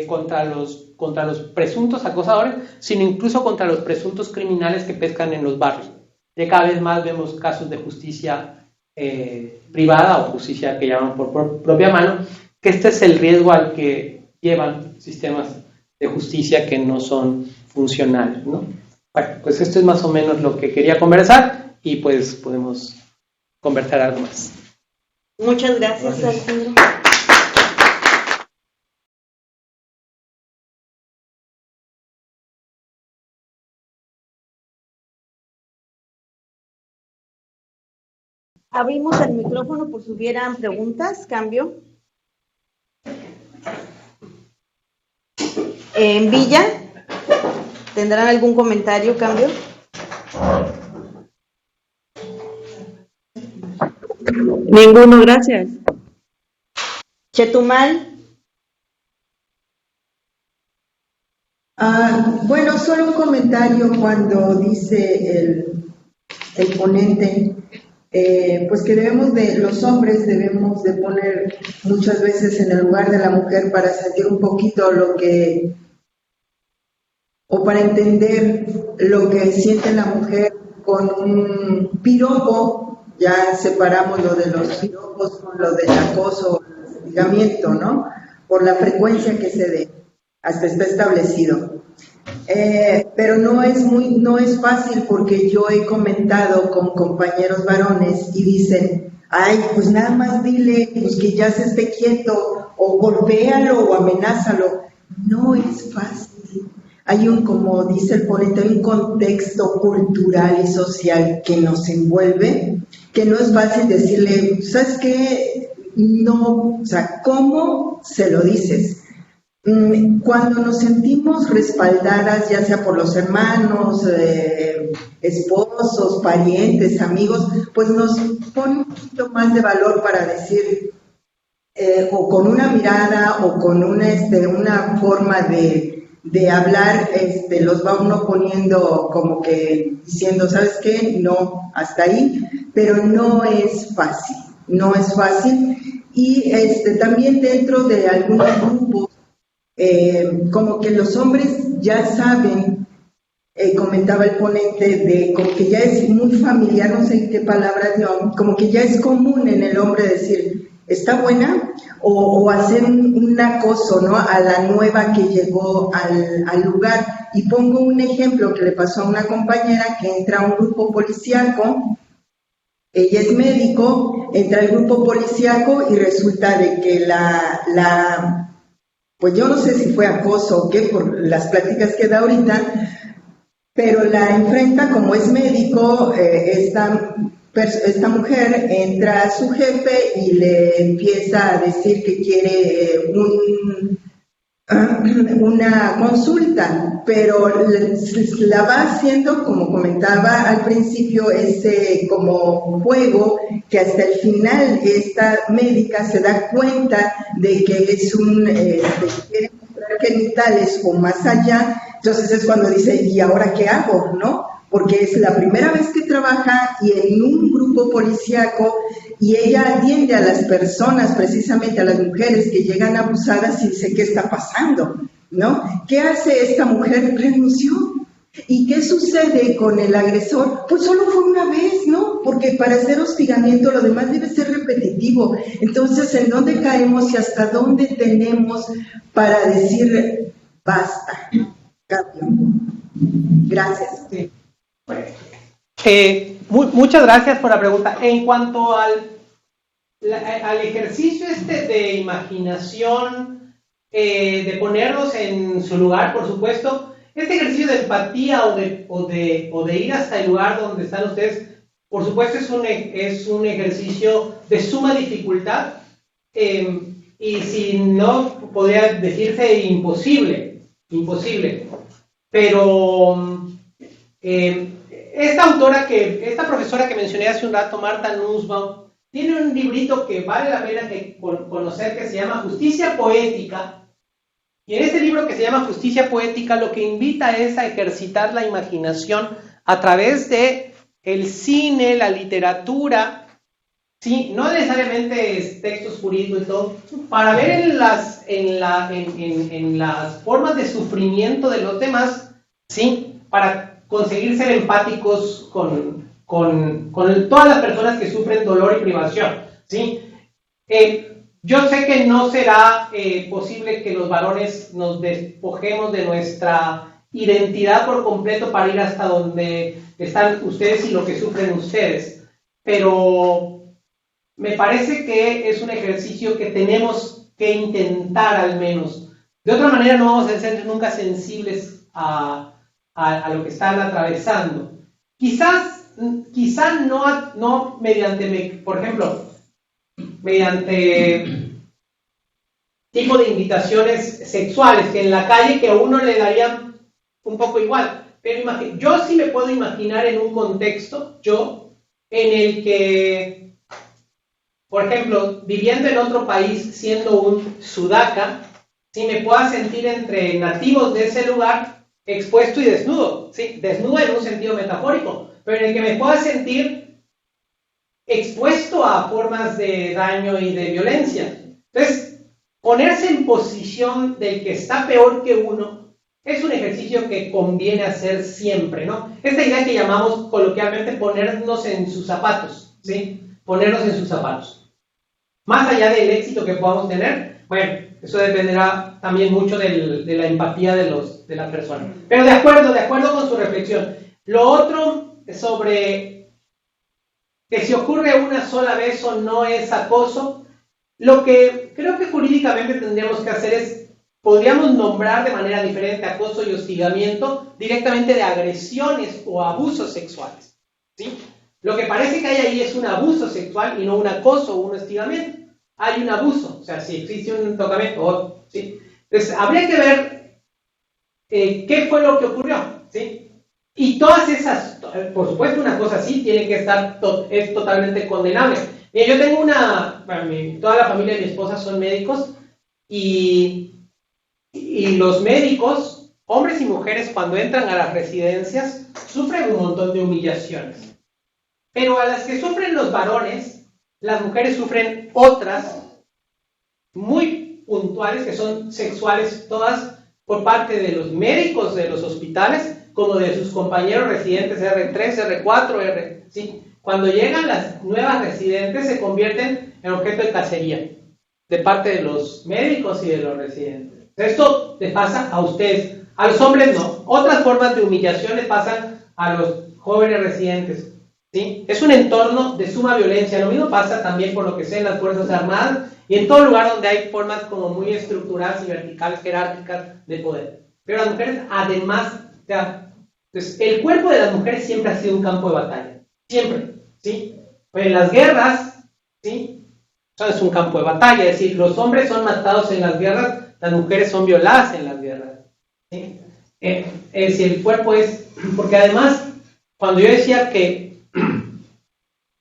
contra los presuntos acosadores, sino incluso contra los presuntos criminales que pescan en los barrios. Ya cada vez más vemos casos de justicia privada o justicia que llaman por propia mano, que este es el riesgo al que llevan sistemas de justicia que no son funcionales, ¿no? Bueno, pues esto es más o menos lo que quería conversar y pues podemos conversar algo más. Muchas gracias, Alejandro. Abrimos el micrófono por si hubieran preguntas, cambio. En Villa, ¿tendrán algún comentario, cambio? Ninguno, gracias. Chetumal. Bueno, solo un comentario cuando dice el ponente, pues que los hombres debemos de poner muchas veces en el lugar de la mujer para sentir un poquito o para entender lo que siente la mujer con un piropo. Ya separamos lo de los piropos con lo del acoso, el hostigamiento, ¿no? Por la frecuencia que se dé, hasta está establecido. Pero no es fácil, porque yo he comentado con compañeros varones y dicen, ay, pues nada más dile pues que ya se esté quieto, o golpéalo o amenázalo. No es fácil. Como dice el ponente, hay un contexto cultural y social que nos envuelve, que no es fácil decirle, ¿sabes qué? No, o sea, ¿cómo se lo dices? Cuando nos sentimos respaldadas, ya sea por los hermanos, esposos, parientes, amigos, pues nos pone un poquito más de valor para decir, o con una mirada o con una forma de hablar, los va uno poniendo como que diciendo, ¿sabes qué? No, hasta ahí, pero no es fácil, y también dentro de algunos grupos, como que los hombres ya saben, comentaba el ponente, como que ya es muy familiar, no sé qué palabras, no, como que ya es común en el hombre decir, ¿está buena? O hacer un acoso, ¿no? A la nueva que llegó al lugar. Y pongo un ejemplo que le pasó a una compañera que entra a un grupo policíaco. Ella es médico, entra al grupo policíaco y resulta de que pues yo no sé si fue acoso o qué, por las pláticas que da ahorita, pero la enfrenta como es médico. Esta mujer entra a su jefe y le empieza a decir que quiere una consulta, pero la va haciendo, como comentaba al principio, ese como juego, que hasta el final esta médica se da cuenta de que es que quiere comprar genitales o más allá. Entonces es cuando dice, ¿y ahora qué hago? ¿No? Porque es la primera vez que trabaja y en un grupo policíaco, y ella atiende a las personas, precisamente a las mujeres que llegan abusadas, y dice, ¿qué está pasando? ¿No? ¿Qué hace esta mujer? Renunció. ¿Y qué sucede con el agresor? Pues solo fue una vez, ¿no? Porque para hacer hostigamiento lo demás debe ser repetitivo. Entonces, ¿en dónde caemos y hasta dónde tenemos para decir basta? Cambio. Gracias. Sí. Muchas gracias por la pregunta. En cuanto al ejercicio de imaginación, de ponernos en su lugar, por supuesto, este ejercicio de empatía o de ir hasta el lugar donde están ustedes, por supuesto es un ejercicio de suma dificultad, y si no, podría decirse imposible, pero esta profesora que mencioné hace un rato, Marta Nussbaum, tiene un librito que vale la pena conocer, que se llama Justicia Poética. Y en este libro, que se llama Justicia Poética, lo que invita es a ejercitar la imaginación a través de el cine, la literatura, sí, no necesariamente textos jurídicos y todo, para ver en las formas de sufrimiento de los demás, sí, para conseguir ser empáticos con todas las personas que sufren dolor y privación, ¿sí? Yo sé que no será posible que los varones nos despojemos de nuestra identidad por completo para ir hasta donde están ustedes y lo que sufren ustedes, pero me parece que es un ejercicio que tenemos que intentar al menos. De otra manera no vamos a ser nunca sensibles a lo que están atravesando. Quizás no mediante, por ejemplo, mediante tipo de invitaciones sexuales, que en la calle que a uno le daría un poco igual. Pero yo sí me puedo imaginar en un contexto, en el que, por ejemplo, viviendo en otro país, siendo un sudaca, sí me pueda sentir entre nativos de ese lugar, expuesto y desnudo, ¿sí? Desnudo en un sentido metafórico, pero en el que me pueda sentir expuesto a formas de daño y de violencia. Entonces, ponerse en posición del que está peor que uno es un ejercicio que conviene hacer siempre, ¿no? Esta idea que llamamos coloquialmente ponernos en sus zapatos, ¿sí? Ponernos en sus zapatos. Más allá del éxito que podamos tener, bueno, eso dependerá también mucho de la empatía de la persona. Pero de acuerdo con su reflexión. Lo otro sobre que si ocurre una sola vez o no es acoso, lo que creo que jurídicamente tendríamos que hacer es, podríamos nombrar de manera diferente acoso y hostigamiento directamente de agresiones o abusos sexuales, ¿sí? Lo que parece que hay ahí es un abuso sexual y no un acoso o un hostigamiento. Hay un abuso, o sea, si existe un tocamiento, ¿sí? Entonces, habría que ver qué fue lo que ocurrió, ¿sí? Y todas esas, por supuesto, una cosa así tiene que estar, es totalmente condenable. Mira, yo tengo toda la familia de mi esposa son médicos y los médicos, hombres y mujeres, cuando entran a las residencias, sufren un montón de humillaciones. Pero a las que sufren los varones, las mujeres sufren otras muy puntuales, que son sexuales, todas por parte de los médicos de los hospitales, como de sus compañeros residentes R3, R4, ¿sí? Cuando llegan las nuevas residentes se convierten en objeto de cacería de parte de los médicos y de los residentes. Esto le pasa a ustedes, a los hombres no. Otras formas de humillación le pasan a los jóvenes residentes, ¿sí? Es un entorno de suma violencia. Lo mismo pasa también, por lo que sé, en las Fuerzas Armadas y en todo lugar donde hay formas como muy estructurales y verticales, jerárquicas de poder. Pero las mujeres, además, entonces, el cuerpo de las mujeres siempre ha sido un campo de batalla. Siempre, ¿sí? Pues en las guerras, ¿sí? Eso es un campo de batalla. Es decir, los hombres son matados en las guerras, las mujeres son violadas en las guerras, ¿sí? Es decir, el cuerpo es... Porque además, cuando yo decía que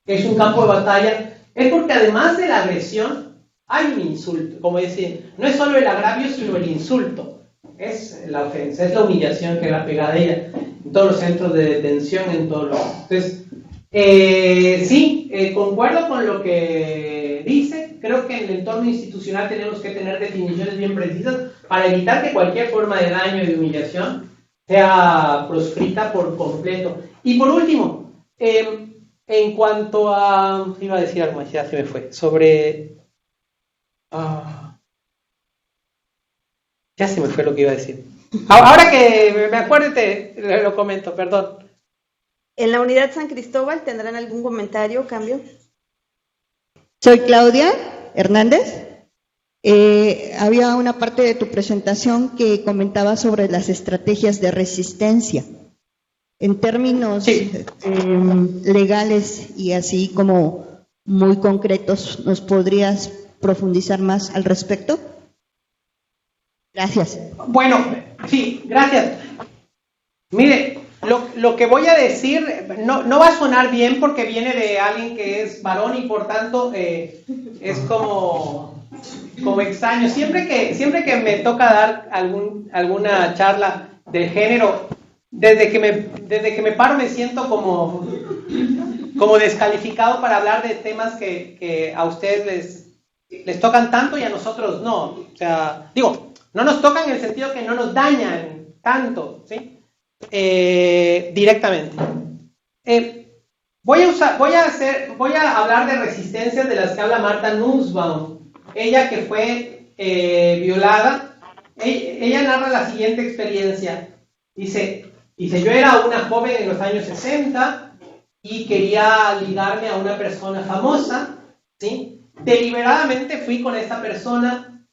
es un campo de batalla, es porque además de la agresión, hay un insulto. Como decir, no es solo el agravio, sino el insulto. Es la ofensa, es la humillación que va pegada a ella. En todos los centros de detención, en todos los... Entonces, sí, concuerdo con lo que dice. Creo que en el entorno institucional tenemos que tener definiciones bien precisas para evitar que cualquier forma de daño y de humillación sea proscrita por completo. Y por último, en cuanto a... Iba a decir algo más, ya se me fue. Sobre... ya se me fue lo que iba a decir. Ahora que me acuerde, lo comento, perdón. ¿En la unidad San Cristóbal tendrán algún comentario, cambio? Soy Claudia Hernández. Había una parte de tu presentación que comentaba sobre las estrategias de resistencia. En términos legales y así como muy concretos, ¿nos podrías profundizar más al respecto? Gracias. Bueno, sí, gracias. Mire, lo que voy a decir no va a sonar bien porque viene de alguien que es varón y por tanto es como extraño. Siempre que me toca dar alguna charla de género, desde que me paro me siento como descalificado para hablar de temas que a ustedes les tocan tanto y a nosotros no. O sea, digo, no nos tocan en el sentido que no nos dañan tanto, ¿sí? Directamente. Voy a hablar de resistencias de las que habla Martha Nussbaum. Ella que fue violada, ella narra la siguiente experiencia. Dice, yo era una joven en los años 60 y quería ligarme a una persona famosa, ¿sí? Deliberadamente fui con esta persona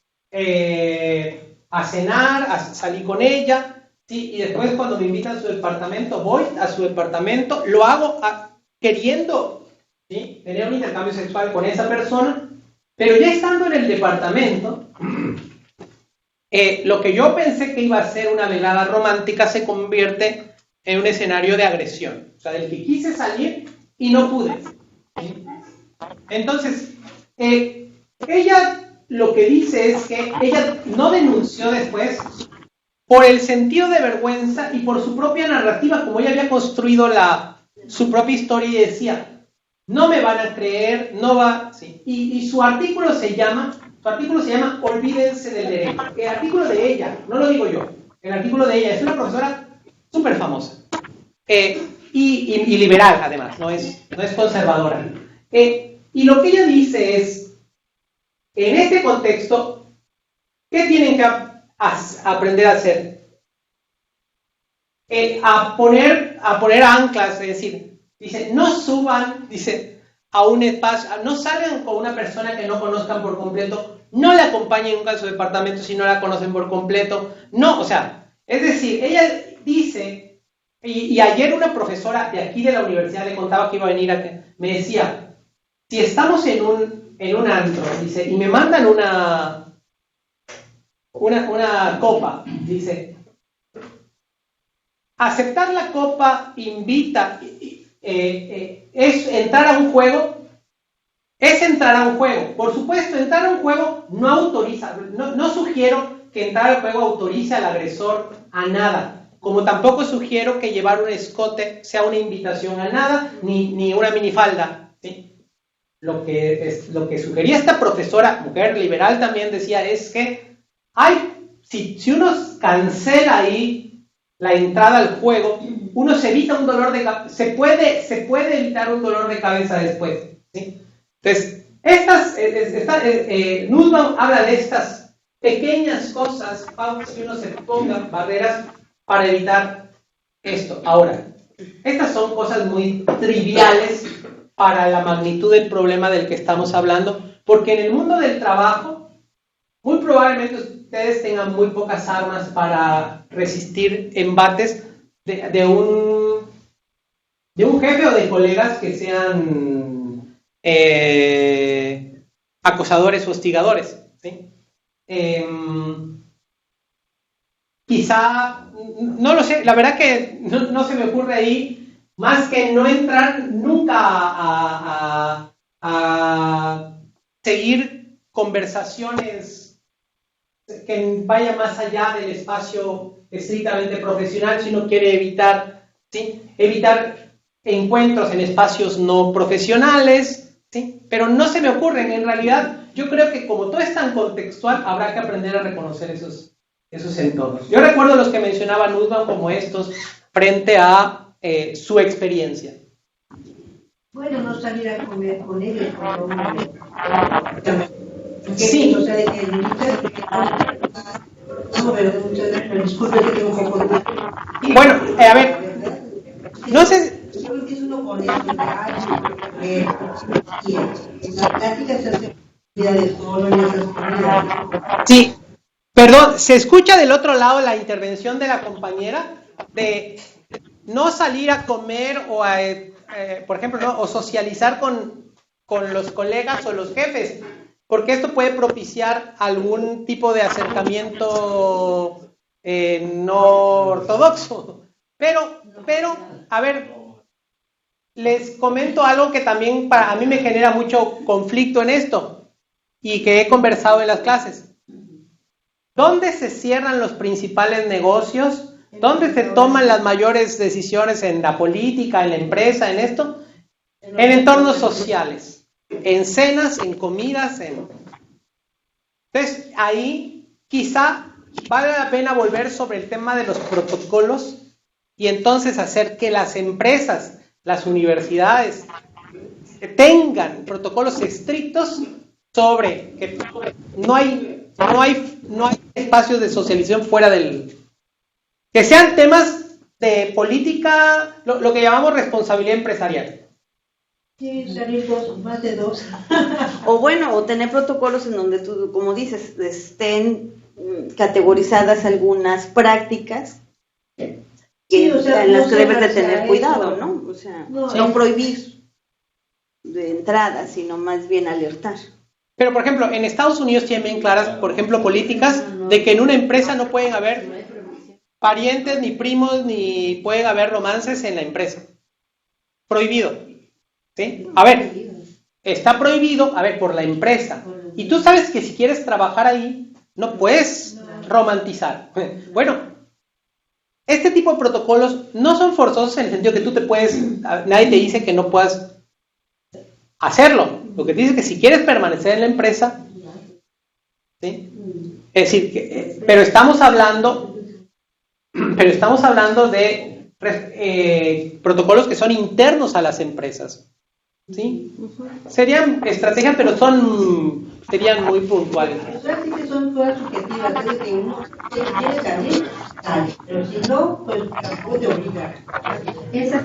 a cenar, salí con ella, ¿sí? Y después cuando me invitan a su departamento, voy a su departamento, lo hago queriendo, ¿sí?, tener un intercambio sexual con esa persona, pero ya estando en el departamento, lo que yo pensé que iba a ser una velada romántica se convierte en un escenario de agresión, o sea, del que quise salir y no pude, ¿sí? Entonces, ella lo que dice es que ella no denunció después por el sentido de vergüenza y por su propia narrativa, como ella había construido su propia historia, y decía, no me van a creer, no va, sí. Y su artículo se llama Olvídense del derecho. El artículo de ella, no lo digo yo, el artículo de ella, es una profesora súper famosa, y liberal además, no es conservadora. Y lo que ella dice es, en este contexto, ¿qué tienen que aprender a hacer? A poner anclas, es decir, dice, no suban, dice, a un espacio, no salgan con una persona que no conozcan por completo, no la acompañen nunca a su departamento si no la conocen por completo, no, o sea, es decir, ella dice, y ayer una profesora de aquí de la universidad le contaba que iba a venir me decía, si estamos en un antro, dice, y me mandan una copa, dice, aceptar la copa invita, es entrar a un juego, por supuesto, entrar a un juego no autoriza, no sugiero que entrar al juego autorice al agresor a nada, como tampoco sugiero que llevar un escote sea una invitación a nada, ni una minifalda, ¿sí? Lo que sugería esta profesora, mujer liberal también, decía, es que si uno cancela ahí la entrada al juego, uno se evita un dolor de cabeza, se puede evitar un dolor de cabeza después, ¿sí? Entonces, Nussbaum habla de estas pequeñas cosas, pautas que uno se ponga, barreras para evitar esto. Ahora, estas son cosas muy triviales para la magnitud del problema del que estamos hablando, porque en el mundo del trabajo, muy probablemente ustedes tengan muy pocas armas para resistir embates de un jefe o de colegas que sean acosadores o hostigadores, ¿sí? Quizá, no lo sé, la verdad que no se me ocurre ahí, más que no entrar nunca a seguir conversaciones que vayan más allá del espacio estrictamente profesional, si uno quiere evitar encuentros en espacios no profesionales, ¿sí? Pero no se me ocurren. En realidad, yo creo que como todo es tan contextual, habrá que aprender a reconocer esos entornos. Yo recuerdo los que mencionaba Nussbaum como estos frente a su experiencia. Bueno, no salir a comer con ellos. Sí. O sea, de que no, pero disculpe que tengo un poco de... Bueno, a ver, no sé... Yo creo que es uno con eso, y en la plática se hace vida de solo y esas comidas. Sí, perdón, se escucha del otro lado la intervención de la compañera de no salir a comer o a, por ejemplo, ¿no?, o socializar con los colegas o los jefes, porque esto puede propiciar algún tipo de acercamiento no ortodoxo. Pero, a ver, les comento algo que también a mí me genera mucho conflicto en esto y que he conversado en las clases. ¿Dónde se cierran los principales negocios? ¿Dónde se toman las mayores decisiones en la política, en la empresa, en esto? En entornos sociales, en cenas, en comidas, Entonces, ahí quizá vale la pena volver sobre el tema de los protocolos y entonces hacer que las empresas las universidades tengan protocolos estrictos sobre que no hay espacios de socialización fuera del... que sean temas de política, lo que llamamos responsabilidad empresarial. Sí, salir dos, más de dos. O bueno, o tener protocolos en donde tú, como dices, estén categorizadas algunas prácticas que, Sí, o sea, en las no que debes de cerrarse tener a cuidado, eso. ¿no? O sea, No, no prohibir de entrada, sino más bien alertar. Pero, por ejemplo, en Estados Unidos tienen bien claras, por ejemplo, políticas de que en una empresa no pueden haber parientes, ni primos, ni pueden haber romances en la empresa. Prohibido. ¿Sí? A ver, está prohibido, a ver, por la empresa. Y tú sabes que si quieres trabajar ahí, no puedes romantizar. Bueno, este tipo de protocolos no son forzosos en el sentido que tú te puedes, nadie te dice que no puedas hacerlo. Lo que te dice es que si quieres permanecer en la empresa, ¿sí? Es decir, pero estamos hablando de protocolos que son internos a las empresas, ¿sí? Serían estrategias, pero serían muy puntuales. O sea, sí que son todas subjetivas, es que uno quiere salir, sale, pero si no, pues tampoco te obliga. Estas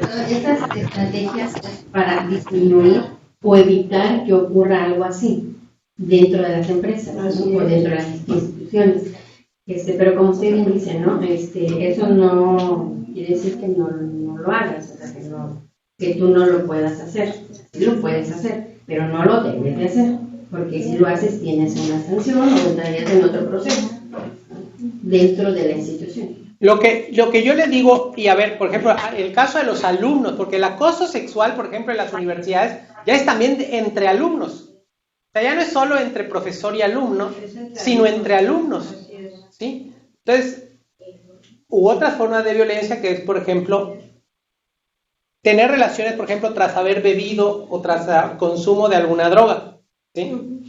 estrategias para disminuir o evitar que ocurra algo así dentro de las empresas o dentro de las instituciones. Pero como usted bien dice, ¿no? Eso no quiere decir que no lo hagas, o sea, que tú no lo puedas hacer. Sí lo puedes hacer, pero no lo debes de hacer, porque si lo haces tienes una sanción o entrarías en otro proceso dentro de la institución. Lo que yo le digo, y a ver, por ejemplo, el caso de los alumnos, porque el acoso sexual, por ejemplo, en las universidades, ya es también entre alumnos. O sea, ya no es solo entre profesor y alumno, sino entre alumnos. ¿Sí? Entonces, u otras formas de violencia que es, por ejemplo, tener relaciones, por ejemplo, tras haber bebido o tras consumo de alguna droga. ¿Sí?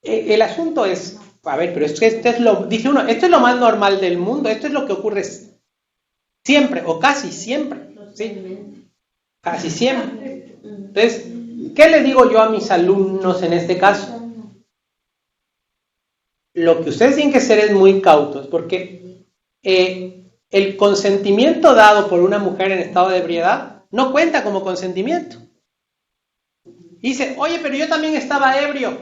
El asunto es, a ver, pero esto es lo, dice uno, esto es lo más normal del mundo, esto es lo que ocurre siempre o casi siempre. ¿Sí? Casi siempre. Entonces, ¿qué le digo yo a mis alumnos en este caso? Lo que ustedes tienen que ser es muy cautos, porque el consentimiento dado por una mujer en estado de ebriedad no cuenta como consentimiento. Dice, oye, pero yo también estaba ebrio,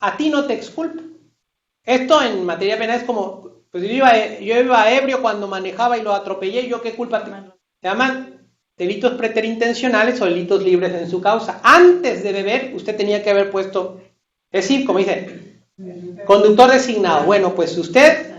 a ti no te exculpo. Esto en materia penal es como, pues yo iba ebrio cuando manejaba y lo atropellé, ¿yo qué culpa tengo? Se llaman delitos preterintencionales o delitos libres en su causa. Antes de beber, usted tenía que haber puesto, es decir, como dice, conductor designado. Bueno, pues usted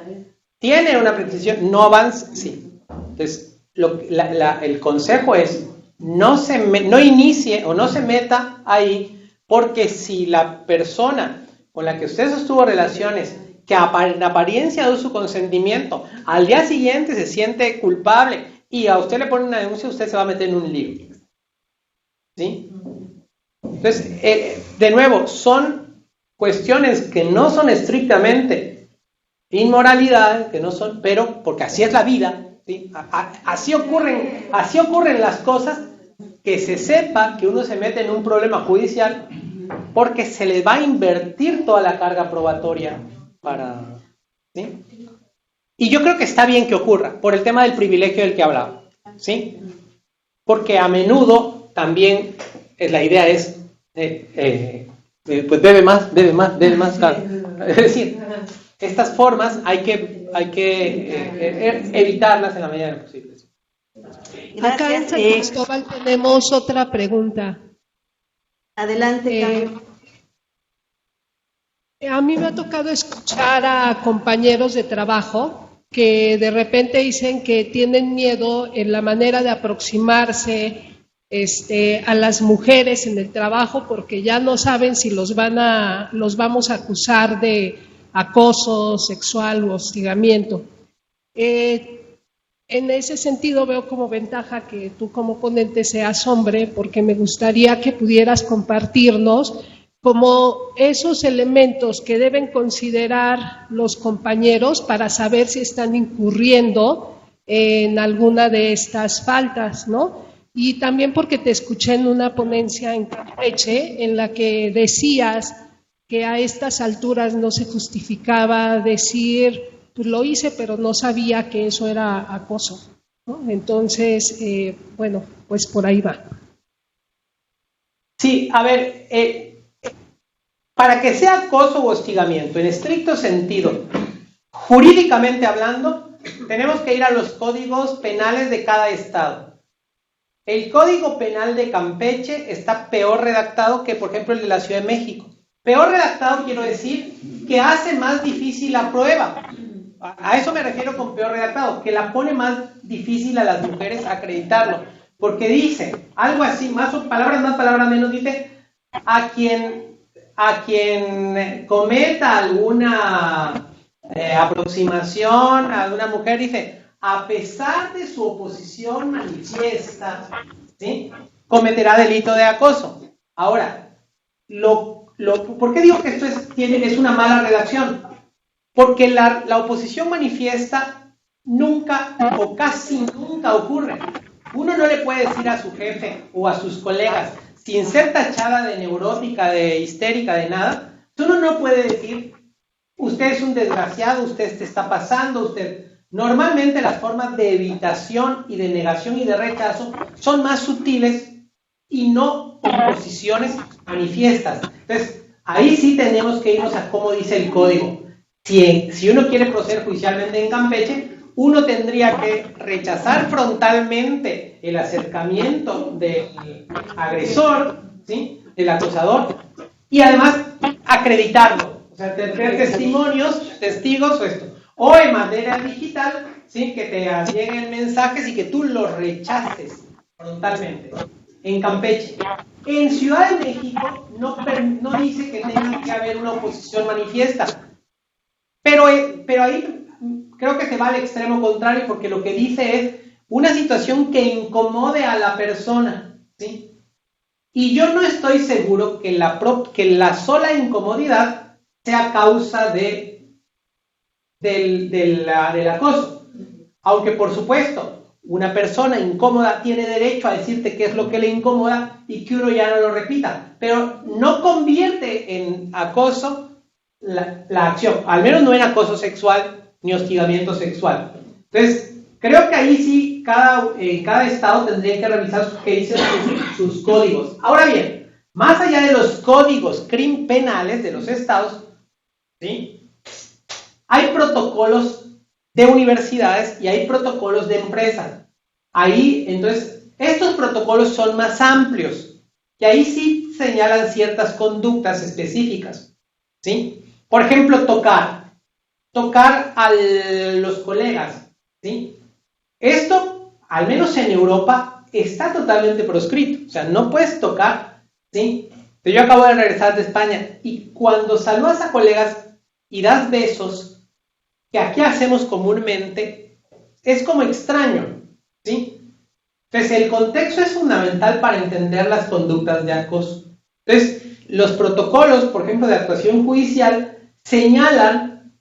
tiene una precisión, no avance, sí. Entonces, el consejo es, no inicie o no se meta ahí, porque si la persona con la que usted sostuvo relaciones, que en apariencia dio su consentimiento, al día siguiente se siente culpable y a usted le pone una denuncia, usted se va a meter en un lío. ¿Sí? Entonces, de nuevo, son cuestiones que no son estrictamente inmoralidad, que no son, pero porque así es la vida, ¿sí? Así ocurren las cosas, que se sepa que uno se mete en un problema judicial porque se le va a invertir toda la carga probatoria para, ¿sí? Y yo creo que está bien que ocurra, por el tema del privilegio del que hablaba, ¿sí? Porque a menudo también la idea es, pues bebe más, claro. Es decir, estas formas hay que evitarlas en la medida de lo posible. Acá en San Cristóbal tenemos otra pregunta. Adelante, a mí me ha tocado escuchar a compañeros de trabajo que de repente dicen que tienen miedo en la manera de aproximarse a las mujeres en el trabajo porque ya no saben si los vamos a acusar de acoso sexual u hostigamiento. En ese sentido veo como ventaja que tú como ponente seas hombre, porque me gustaría que pudieras compartirnos como esos elementos que deben considerar los compañeros para saber si están incurriendo en alguna de estas faltas, ¿no? y también porque te escuché en una ponencia en Campeche en la que decías que a estas alturas no se justificaba decir, pues lo hice, pero no sabía que eso era acoso, ¿no? Entonces, bueno, pues por ahí va. Sí, a ver, para que sea acoso o hostigamiento, en estricto sentido, jurídicamente hablando, tenemos que ir a los códigos penales de cada estado. El Código Penal de Campeche está peor redactado que, por ejemplo, el de la Ciudad de México. Peor redactado quiero decir que hace más difícil la prueba. A eso me refiero con peor redactado, que la pone más difícil a las mujeres acreditarlo. Porque dice, algo así, más palabras menos, dice, a quien cometa alguna aproximación a una mujer, dice, a pesar de su oposición manifiesta, ¿sí?, cometerá delito de acoso. Ahora, ¿por qué digo que esto es una mala redacción? Porque la oposición manifiesta nunca o casi nunca ocurre. Uno no le puede decir a su jefe o a sus colegas, sin ser tachada de neurótica, de histérica, de nada, uno no puede decir, usted es un desgraciado, usted te está pasando, usted... Normalmente las formas de evitación y de negación y de rechazo son más sutiles y no oposiciones manifiestas. Entonces, ahí sí tenemos que irnos a cómo dice el código. Si uno quiere proceder judicialmente en Campeche, uno tendría que rechazar frontalmente el acercamiento del agresor, ¿sí?, del acosador, y además acreditarlo, o sea, tener testimonios, testigos o esto. O en manera digital, ¿sí?, que te lleguen mensajes y que tú los rechaces frontalmente. En Campeche. En Ciudad de México no dice que tenga que haber una oposición manifiesta. Pero ahí creo que se va al extremo contrario, porque lo que dice es una situación que incomode a la persona, ¿sí? Y yo no estoy seguro que la sola incomodidad sea causa del acoso. Aunque, por supuesto, una persona incómoda tiene derecho a decirte qué es lo que le incomoda y que uno ya no lo repita. Pero no convierte en acoso la acción, al menos no en acoso sexual ni hostigamiento sexual. Entonces, creo que ahí sí cada estado tendría que revisar qué dicen sus códigos. Ahora bien, más allá de los códigos penales de los estados, ¿sí?, hay protocolos de universidades y hay protocolos de empresas. Ahí, entonces, estos protocolos son más amplios y ahí sí señalan ciertas conductas específicas, ¿sí? Por ejemplo, tocar a los colegas, ¿sí? Esto, al menos en Europa, está totalmente proscrito. O sea, no puedes tocar, ¿sí? Yo acabo de regresar de España y cuando saludas a colegas y das besos, que aquí hacemos comúnmente, es como extraño, ¿sí? Entonces, el contexto es fundamental para entender las conductas de acoso. Entonces, los protocolos, por ejemplo, de actuación judicial, señalan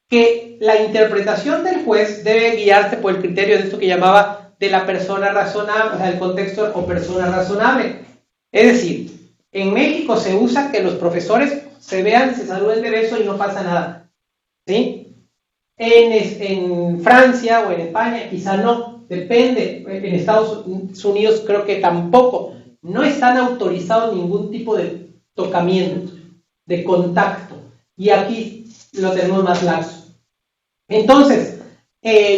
que la interpretación del juez debe guiarse por el criterio de esto que llamaba de la persona razonable, o sea, el contexto o persona razonable. Es decir, en México se usa que los profesores se vean, se saluden de beso y no pasa nada, ¿sí? En Francia o en España quizá no, depende. En Estados Unidos creo que tampoco. No están autorizados ningún tipo de tocamiento, de contacto. Y aquí lo tenemos más laxo. Entonces,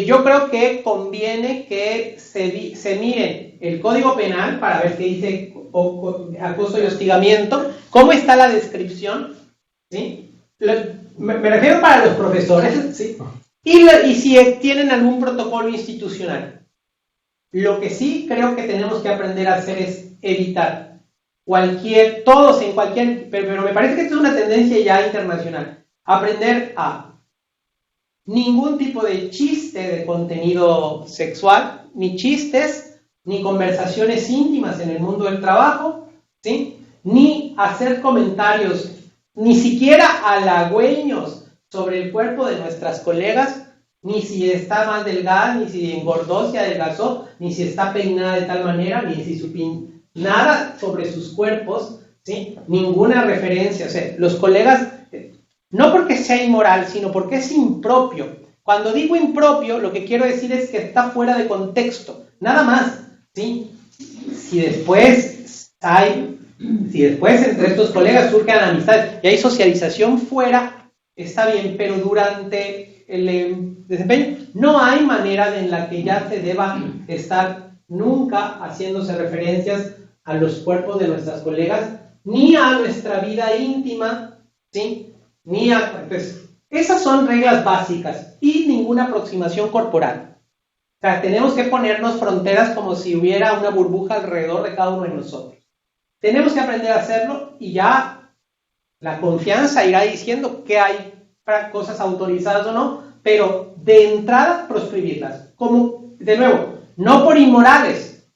yo creo que conviene que se mire el Código Penal para ver qué dice acoso y hostigamiento, cómo está la descripción, ¿sí? Me refiero para los profesores, ¿sí? Y si tienen algún protocolo institucional. Lo que sí creo que tenemos que aprender a hacer es evitar pero me parece que esto es una tendencia ya internacional, aprender a ningún tipo de chiste de contenido sexual, ni chistes, ni conversaciones íntimas en el mundo del trabajo, ¿sí?, ni hacer comentarios, ni siquiera halagüeños sobre el cuerpo de nuestras colegas, ni si está más delgada, ni si engordó, si adelgazó, ni si está peinada de tal manera, ni si nada sobre sus cuerpos, ¿sí? Ninguna referencia. O sea, los colegas, no porque sea inmoral, sino porque es impropio. Cuando digo impropio, lo que quiero decir es que está fuera de contexto, nada más, ¿sí? Si después entre estos colegas surgen amistades y hay socialización fuera, está bien, pero durante el desempeño no hay manera en la que ya se deba estar nunca haciéndose referencias a los cuerpos de nuestras colegas, ni a nuestra vida íntima, ¿sí? Ni a... Pues, esas son reglas básicas y ninguna aproximación corporal. O sea, tenemos que ponernos fronteras como si hubiera una burbuja alrededor de cada uno de nosotros. Tenemos que aprender a hacerlo y ya la confianza irá diciendo que hay cosas autorizadas o no, pero de entrada proscribirlas. Como, de nuevo, no por inmorales,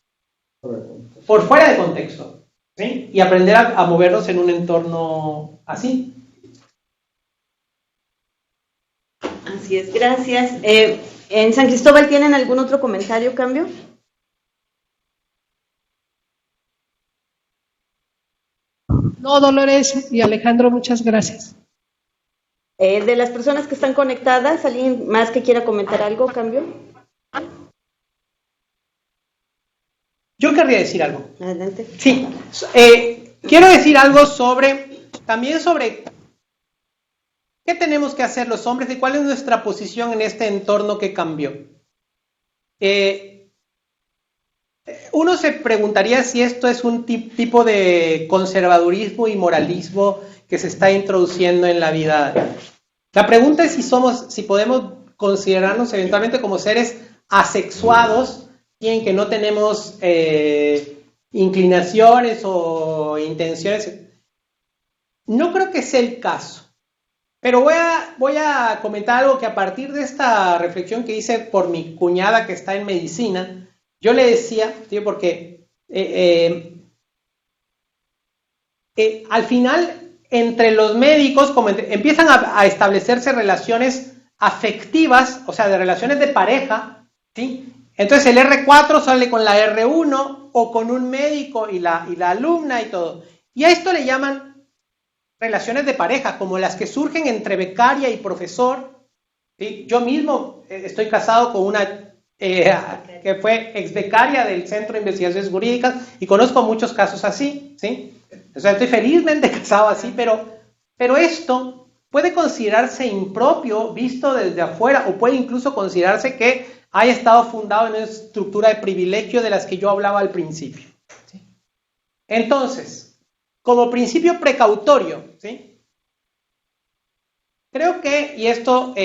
por fuera de contexto, ¿sí? Y aprender a movernos en un entorno así. Así es, gracias. ¿En San Cristóbal tienen algún otro comentario, cambio? No, Dolores y Alejandro, muchas gracias. De las personas que están conectadas, ¿alguien más que quiera comentar algo, cambio? Yo querría decir algo. Adelante. Sí, quiero decir algo también sobre qué tenemos que hacer los hombres y cuál es nuestra posición en este entorno que cambió. Uno se preguntaría si esto es un tipo de conservadurismo y moralismo que se está introduciendo en la vida. La pregunta es si podemos considerarnos eventualmente como seres asexuados y en que no tenemos inclinaciones o intenciones. No creo que sea el caso. Pero voy a comentar algo que a partir de esta reflexión que hice por mi cuñada que está en medicina, yo le decía, ¿sí? Porque al final entre los médicos como empiezan a establecerse relaciones afectivas, o sea, de relaciones de pareja, ¿sí? Entonces el R4 sale con la R1 o con un médico y la alumna y todo. Y a esto le llaman relaciones de pareja, como las que surgen entre becaria y profesor, ¿sí? Yo mismo estoy casado con una que fue ex becaria del Centro de Investigaciones Jurídicas y conozco muchos casos así, ¿sí? O sea, estoy felizmente casado así, pero esto puede considerarse impropio visto desde afuera o puede incluso considerarse que haya estado fundado en una estructura de privilegio de las que yo hablaba al principio, ¿sí? Entonces, como principio precautorio, ¿sí? Creo que, y esto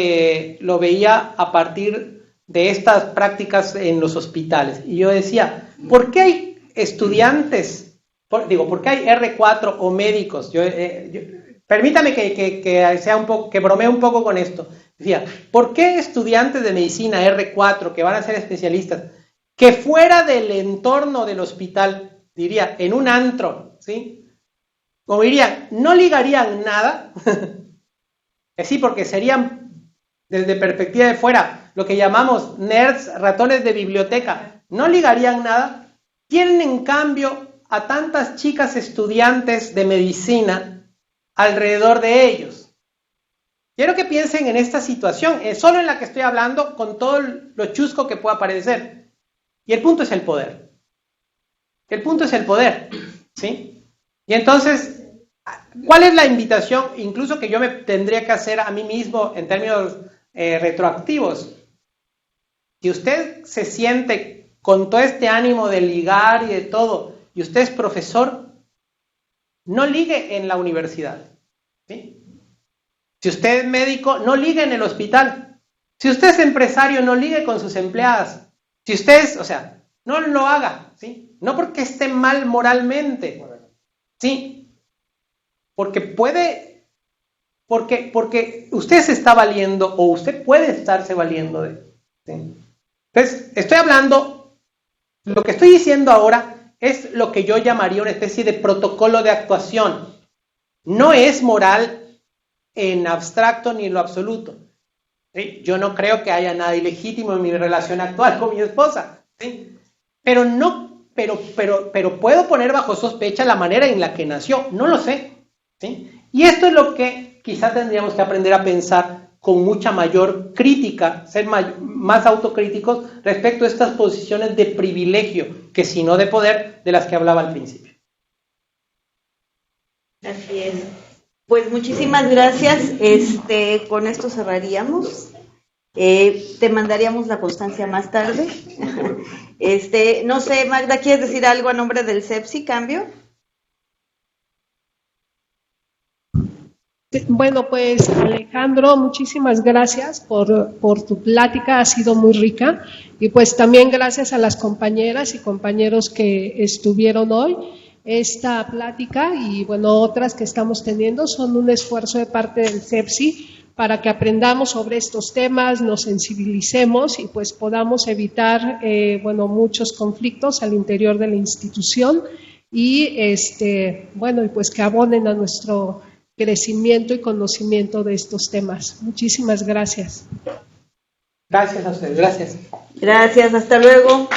lo veía a partir de estas prácticas en los hospitales, y yo decía, ¿por qué hay estudiantes, por qué hay R4 o médicos? Permítame que sea un poco, que bromee un poco con esto. Decía, ¿por qué estudiantes de medicina R4 que van a ser especialistas, que fuera del entorno del hospital, diría, en un antro, ¿sí? Como dirían, no ligarían nada, sí, porque serían, desde perspectiva de fuera, lo que llamamos nerds, ratones de biblioteca, no ligarían nada, tienen en cambio a tantas chicas estudiantes de medicina alrededor de ellos. Quiero que piensen en esta situación, solo en la que estoy hablando, con todo lo chusco que pueda parecer. Y el punto es el poder. El punto es el poder, ¿sí? Y entonces, ¿cuál es la invitación, incluso que yo me tendría que hacer a mí mismo en términos retroactivos? Si usted se siente con todo este ánimo de ligar y de todo, y usted es profesor, no ligue en la universidad, ¿sí? Si usted es médico, no ligue en el hospital. Si usted es empresario, no ligue con sus empleadas. Si usted es, o sea, no lo haga, ¿sí? No porque esté mal moralmente, ¿sí? Porque usted se está valiendo o usted puede estarse valiendo de, ¿sí? Entonces, estoy hablando, lo que estoy diciendo ahora es lo que yo llamaría una especie de protocolo de actuación. No es moral en abstracto ni en lo absoluto. ¿sí? Yo no creo que haya nada ilegítimo en mi relación actual con mi esposa, ¿sí? Pero puedo poner bajo sospecha la manera en la que nació, no lo sé, ¿sí? Y esto es lo que quizás tendríamos que aprender a pensar con mucha mayor crítica, ser más autocríticos respecto a estas posiciones de privilegio, que si no de poder, de las que hablaba al principio. Así es. Pues muchísimas gracias. Con esto cerraríamos. Te mandaríamos la constancia más tarde. No sé, Magda, ¿quieres decir algo a nombre del CEPSI, cambio? Bueno, pues Alejandro, muchísimas gracias por tu plática, ha sido muy rica, y pues también gracias a las compañeras y compañeros que estuvieron hoy. Esta plática y bueno, otras que estamos teniendo son un esfuerzo de parte del CEPSI para que aprendamos sobre estos temas, nos sensibilicemos y pues podamos evitar muchos conflictos al interior de la institución y y pues que abonen a nuestro crecimiento y conocimiento de estos temas. Muchísimas gracias. Gracias a ustedes, gracias. Gracias, hasta luego.